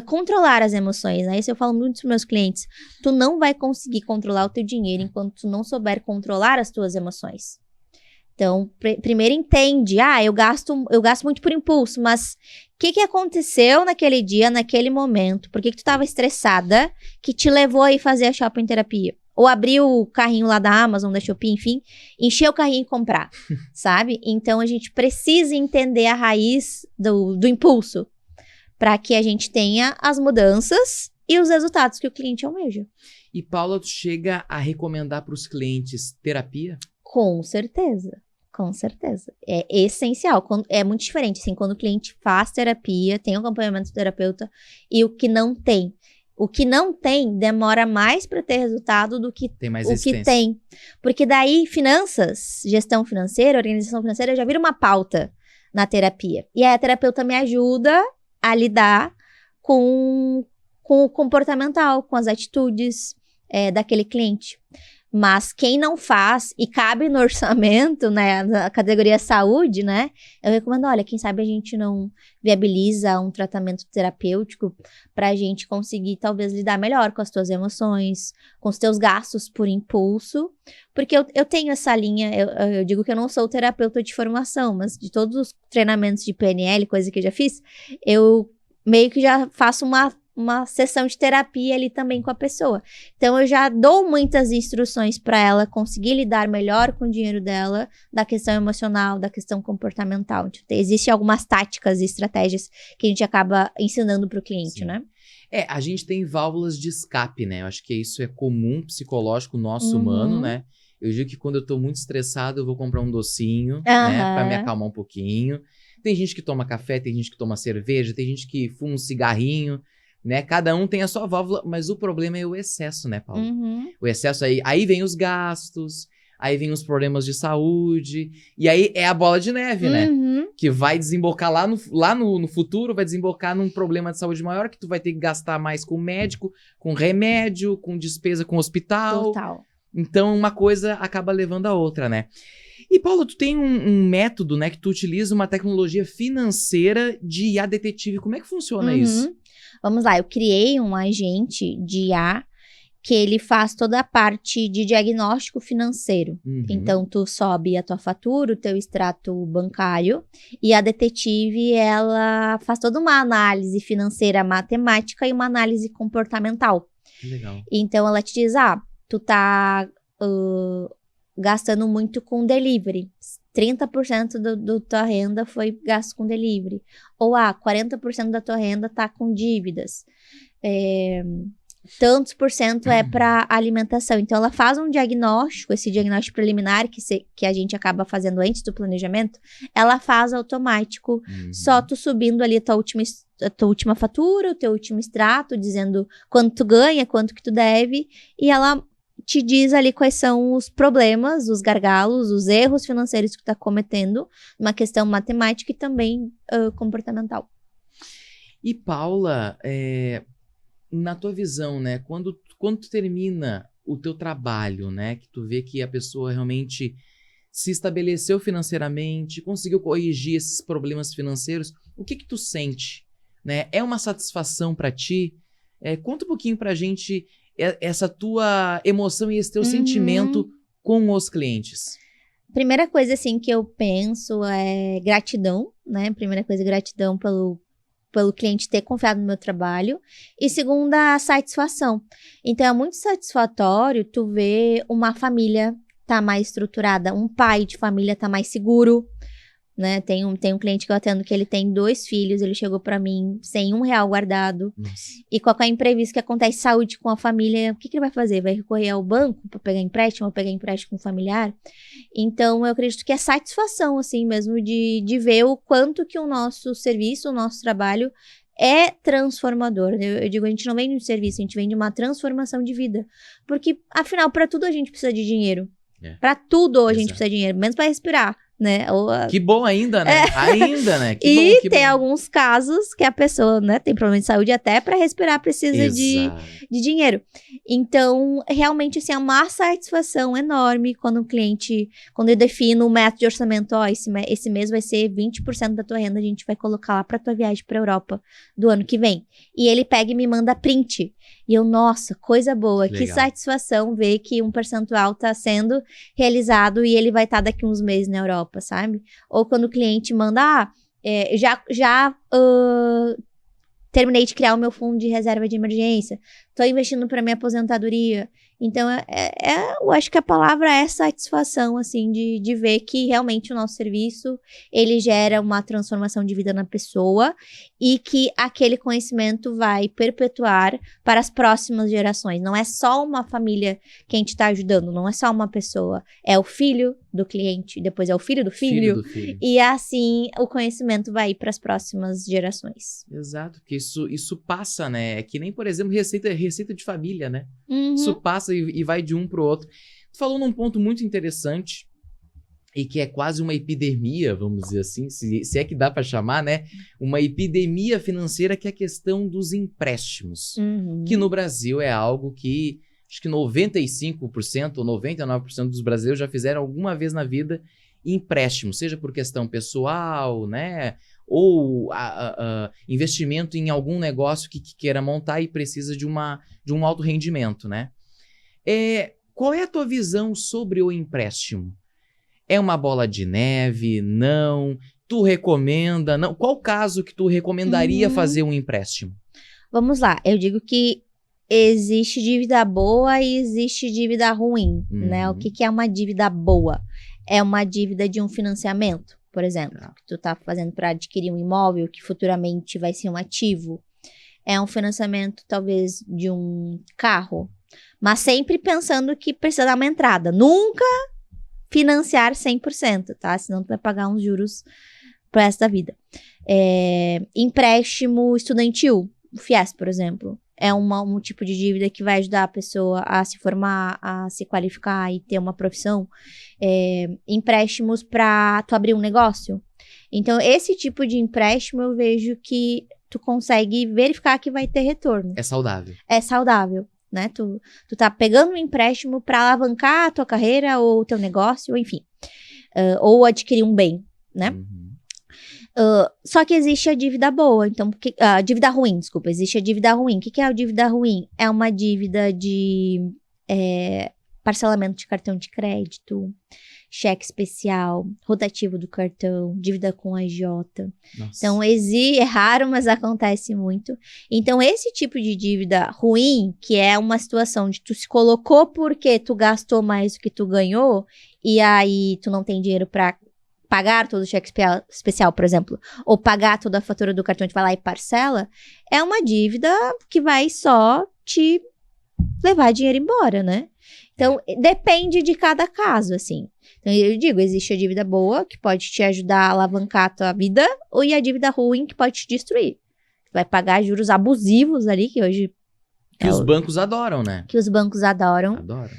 controlar as emoções, né? Isso eu falo muito para meus clientes. Tu não vai conseguir controlar o teu dinheiro enquanto tu não souber controlar as tuas emoções. Então, primeiro entende, eu gasto muito por impulso, mas o que aconteceu naquele dia, naquele momento? Por que tu estava estressada que te levou a ir fazer a shopping terapia? Ou abrir o carrinho lá da Amazon, da Shopee, enfim, encher o carrinho e comprar, sabe? Então, a gente precisa entender a raiz do impulso para que a gente tenha as mudanças e os resultados que o cliente almeja. E, Paula, tu chega a recomendar para os clientes terapia? Com certeza. Com certeza. É essencial. É muito diferente, assim, quando o cliente faz terapia, tem um acompanhamento do terapeuta e o que não tem. O que não tem demora mais para ter resultado do que tem mais o que tem. Porque daí finanças, gestão financeira, organização financeira já vira uma pauta na terapia. E aí a terapeuta me ajuda a lidar com o comportamental, com as atitudes daquele cliente. Mas quem não faz e cabe no orçamento, né, na categoria saúde, né, eu recomendo, olha, quem sabe a gente não viabiliza um tratamento terapêutico pra gente conseguir talvez lidar melhor com as tuas emoções, com os teus gastos por impulso, porque eu tenho essa linha, eu digo que eu não sou terapeuta de formação, mas de todos os treinamentos de PNL, coisa que eu já fiz, eu meio que já faço uma sessão de terapia ali também com a pessoa. Então, eu já dou muitas instruções para ela conseguir lidar melhor com o dinheiro dela, da questão emocional, da questão comportamental. Então, existem algumas táticas e estratégias que a gente acaba ensinando para o cliente, Sim. né? A gente tem válvulas de escape, né? Eu acho que isso é comum, psicológico nosso humano, né? Eu digo que quando eu tô muito estressado, eu vou comprar um docinho, né? Pra me acalmar um pouquinho. Tem gente que toma café, tem gente que toma cerveja, tem gente que fuma um cigarrinho, né? Cada um tem a sua válvula, mas o problema é o excesso, né, Paulo? O excesso aí vem os gastos, aí vem os problemas de saúde, e aí é a bola de neve, né? Que vai desembocar lá no futuro, vai desembocar num problema de saúde maior, que tu vai ter que gastar mais com médico, com remédio, com despesa com hospital. Total. Então, uma coisa acaba levando a outra, né? E, Paulo, tu tem um método, né, que tu utiliza uma tecnologia financeira de IA detetive. Como é que funciona isso? Vamos lá, eu criei um agente de IA que ele faz toda a parte de diagnóstico financeiro. Então, tu sobe a tua fatura, o teu extrato bancário, e a detetive, ela faz toda uma análise financeira matemática e uma análise comportamental. Legal. Então, ela te diz, tu tá gastando muito com delivery. 30% da tua renda foi gasto com delivery. Ou 40% da tua renda tá com dívidas. Tantos por cento é para alimentação. Então, ela faz um diagnóstico, esse diagnóstico preliminar que a gente acaba fazendo antes do planejamento, ela faz automático, só tu subindo ali a tua última fatura, o teu último extrato, dizendo quanto tu ganha, quanto que tu deve, e ela te diz ali quais são os problemas, os gargalos, os erros financeiros que tu tá cometendo, uma questão matemática e também comportamental. E, Paula, na tua visão, né, quando tu termina o teu trabalho, né, que tu vê que a pessoa realmente se estabeleceu financeiramente, conseguiu corrigir esses problemas financeiros, o que tu sente, né? É uma satisfação para ti? Conta um pouquinho pra gente essa tua emoção e esse teu sentimento com os clientes? Primeira coisa, assim, que eu penso é gratidão, né? Primeira coisa, gratidão pelo cliente ter confiado no meu trabalho. E segunda, a satisfação. Então, é muito satisfatório tu ver uma família tá mais estruturada, um pai de família tá mais seguro, né? Tem um cliente que eu atendo que ele tem 2 filhos, ele chegou pra mim sem R$1 guardado. Nossa. E qualquer imprevisto que acontece, saúde com a família, o que ele vai fazer? Vai recorrer ao banco pra pegar empréstimo ou pegar empréstimo com um familiar? Então, eu acredito que é satisfação, assim, mesmo de ver o quanto que o nosso serviço, o nosso trabalho é transformador. Eu digo, a gente não vende um serviço, a gente vende uma transformação de vida. Porque, afinal, pra tudo a gente precisa de dinheiro. Pra tudo a gente precisa de dinheiro, menos pra respirar. Né? Que bom ainda, né? Ainda, né? Que tem alguns casos que a pessoa, né, tem problema de saúde até para respirar precisa de dinheiro. Então, realmente, assim, é uma satisfação enorme quando o cliente, quando eu defino um método de orçamento, ó, esse mês vai ser 20% da tua renda, a gente vai colocar lá pra tua viagem pra Europa do ano que vem. E ele pega e me manda print. E eu, nossa, coisa boa, que satisfação ver que um percentual tá sendo realizado e ele vai estar daqui uns meses na Europa, sabe? Ou quando o cliente manda, terminei de criar o meu fundo de reserva de emergência, tô investindo para minha aposentadoria. Então, eu acho que a palavra é satisfação, assim, de ver que realmente o nosso serviço, ele gera uma transformação de vida na pessoa e que aquele conhecimento vai perpetuar para as próximas gerações. Não é só uma família que a gente está ajudando, não é só uma pessoa, é o filho do cliente, depois é o filho do filho. E assim o conhecimento vai ir para as próximas gerações. Exato, porque isso passa, né? É que nem, por exemplo, receita de família, né? Isso passa e vai de um pro outro. Tu falou num ponto muito interessante e que é quase uma epidemia, vamos dizer assim, se é que dá para chamar, né? Uma epidemia financeira, que é a questão dos empréstimos, que no Brasil é algo que acho que 95% ou 99% dos brasileiros já fizeram alguma vez na vida empréstimo, seja por questão pessoal, né? Ou investimento em algum negócio que queira montar e precisa de um alto rendimento, né? Qual é a tua visão sobre o empréstimo? É uma bola de neve? Não? Tu recomenda? Não? Qual caso que tu recomendaria fazer um empréstimo? Vamos lá, eu digo que existe dívida boa e existe dívida ruim, né? O que é uma dívida boa? É uma dívida de um financiamento, por exemplo, que tu tá fazendo para adquirir um imóvel que futuramente vai ser um ativo. É um financiamento, talvez, de um carro, mas sempre pensando que precisa dar uma entrada. Nunca financiar 100%, tá? Senão tu vai pagar uns juros pro resto da vida. Empréstimo estudantil, o FIES, por exemplo. É um tipo de dívida que vai ajudar a pessoa a se formar, a se qualificar e ter uma profissão. Empréstimos para tu abrir um negócio. Então, esse tipo de empréstimo eu vejo que tu consegue verificar que vai ter retorno. É saudável. É saudável, né? Tu tá pegando um empréstimo para alavancar a tua carreira ou o teu negócio, ou enfim. Ou adquirir um bem, né? Só que existe a dívida boa, então, a dívida ruim, desculpa, existe a dívida ruim. O que é a dívida ruim? É uma dívida de parcelamento de cartão de crédito, cheque especial, rotativo do cartão, dívida com agiota. Então, é raro, mas acontece muito. Então, esse tipo de dívida ruim, que é uma situação de tu se colocou porque tu gastou mais do que tu ganhou, e aí tu não tem dinheiro para pagar todo o cheque especial, por exemplo, ou pagar toda a fatura do cartão, a gente vai lá e parcela, é uma dívida que vai só te levar dinheiro embora, né? Então, depende de cada caso, assim. Então, eu digo, existe a dívida boa, que pode te ajudar a alavancar a tua vida, ou a dívida ruim, que pode te destruir. Tu vai pagar juros abusivos ali, que hoje... Que os bancos adoram, né? Que os bancos adoram. Adoram.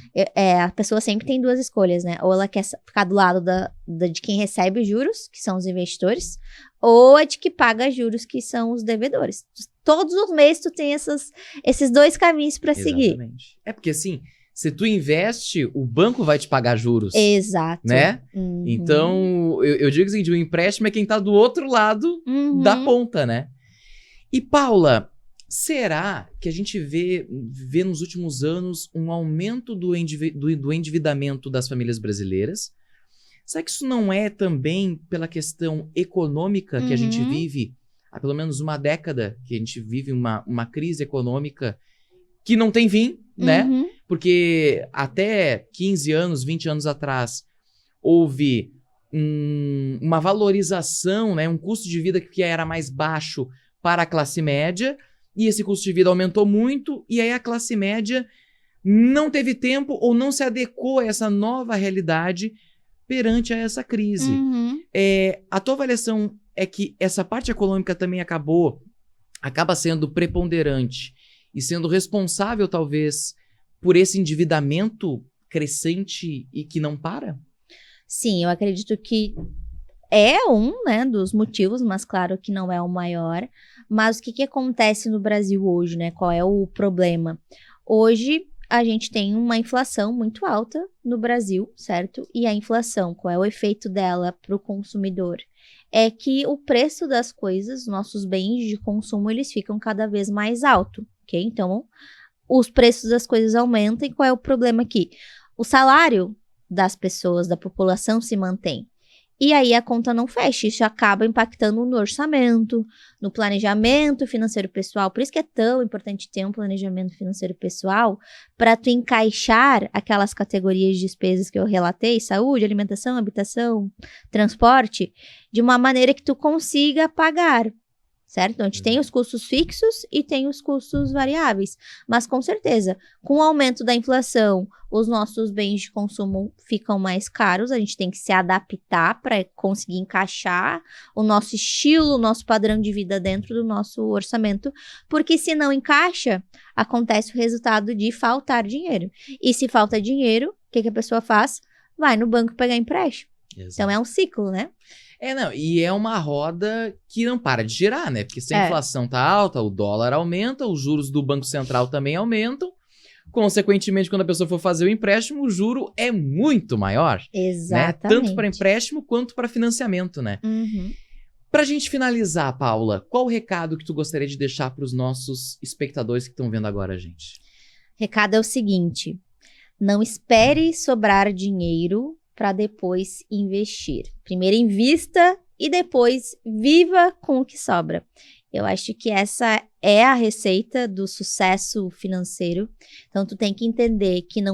A pessoa sempre tem duas escolhas, né? Ou ela quer ficar do lado de quem recebe os juros, que são os investidores, ou a de que paga juros, que são os devedores. Todos os meses tu tem esses dois caminhos para seguir. Exatamente. Porque assim, se tu investe, o banco vai te pagar juros. Exato. Né? Então, eu digo o seguinte, o empréstimo é quem tá do outro lado da ponta, né? E Paula... Será que a gente vê nos últimos anos um aumento do endividamento das famílias brasileiras? Será que isso não é também pela questão econômica que a gente vive há pelo menos uma década, que a gente vive uma crise econômica que não tem fim, né? Porque até 15 anos, 20 anos atrás, houve uma valorização, né? Um custo de vida que era mais baixo para a classe média, e esse custo de vida aumentou muito, e aí a classe média não teve tempo ou não se adequou a essa nova realidade perante a essa crise. A tua avaliação é que essa parte econômica também acaba sendo preponderante e sendo responsável, talvez, por esse endividamento crescente e que não para? Sim, eu acredito que é né, dos motivos, mas claro que não é o maior. Mas o que acontece no Brasil hoje, né? Qual é o problema? Hoje, a gente tem uma inflação muito alta no Brasil, certo? E a inflação, qual é o efeito dela para o consumidor? É que o preço das coisas, nossos bens de consumo, eles ficam cada vez mais alto, ok? Então, os preços das coisas aumentam e qual é o problema aqui? O salário das pessoas, da população se mantém. E aí a conta não fecha, isso acaba impactando no orçamento, no planejamento financeiro pessoal. Por isso que é tão importante ter um planejamento financeiro pessoal para tu encaixar aquelas categorias de despesas que eu relatei, saúde, alimentação, habitação, transporte, de uma maneira que tu consiga pagar. Certo? Então, a gente tem os custos fixos e tem os custos variáveis. Mas, com certeza, com o aumento da inflação, os nossos bens de consumo ficam mais caros. A gente tem que se adaptar para conseguir encaixar o nosso estilo, o nosso padrão de vida dentro do nosso orçamento. Porque, se não encaixa, acontece o resultado de faltar dinheiro. E se falta dinheiro, o que a pessoa faz? Vai no banco pegar empréstimo. Exato. Então, é um ciclo, né? E é uma roda que não para de girar, né? Porque se a inflação tá alta, o dólar aumenta, os juros do Banco Central também aumentam. Consequentemente, quando a pessoa for fazer o empréstimo, o juro é muito maior. Exatamente. Né? Tanto para empréstimo quanto para financiamento, né? Pra gente finalizar, Paula, qual o recado que tu gostaria de deixar para os nossos espectadores que estão vendo agora a gente? Recado é o seguinte: não espere sobrar dinheiro para depois investir. Primeiro invista e depois viva com o que sobra. Eu acho que essa é a receita do sucesso financeiro. Então, tu tem que entender que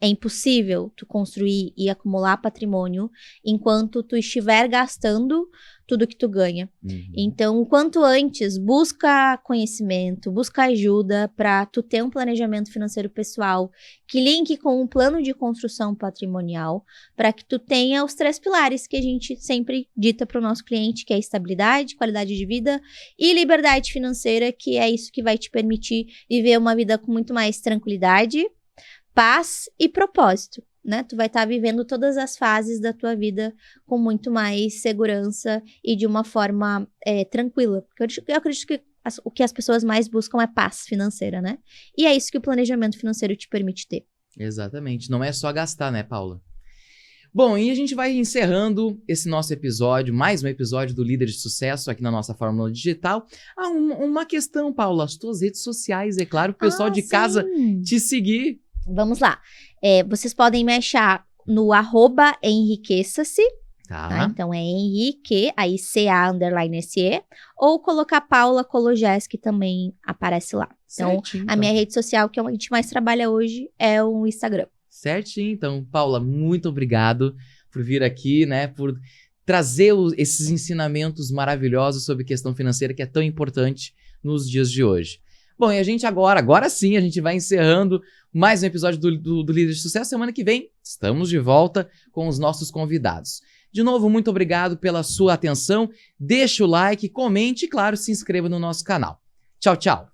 é impossível tu construir e acumular patrimônio enquanto tu estiver gastando tudo que tu ganha. Então, o quanto antes, busca conhecimento, busca ajuda para tu ter um planejamento financeiro pessoal que linke com um plano de construção patrimonial, para que tu tenha os 3 pilares que a gente sempre dita para o nosso cliente, que é estabilidade, qualidade de vida e liberdade financeira, que é isso que vai te permitir viver uma vida com muito mais tranquilidade, paz e propósito, né? Tu vai estar vivendo todas as fases da tua vida com muito mais segurança e de uma forma tranquila. Porque eu acredito que o que as pessoas mais buscam é paz financeira, né? E é isso que o planejamento financeiro te permite ter. Exatamente. Não é só gastar, né, Paula? Bom, e a gente vai encerrando esse nosso episódio, mais um episódio do Líder de Sucesso aqui na nossa Fórmula Digital. Uma questão, Paula, as tuas redes sociais, é claro, o pessoal de casa te seguir. Vamos lá. Vocês podem me achar no @enriqueça-se. Tá? Então é Henrique, aí CA_SE, ou colocar Paula Kolojewski, que também aparece lá. Então, certinho, a minha rede social que a gente mais trabalha hoje é o Instagram. Certinho, então, Paula, muito obrigado por vir aqui, né, por trazer esses ensinamentos maravilhosos sobre questão financeira que é tão importante nos dias de hoje. Bom, e a gente agora sim, a gente vai encerrando mais um episódio do Líder de Sucesso. Semana que vem, estamos de volta com os nossos convidados. De novo, muito obrigado pela sua atenção. Deixa o like, comente e, claro, se inscreva no nosso canal. Tchau, tchau.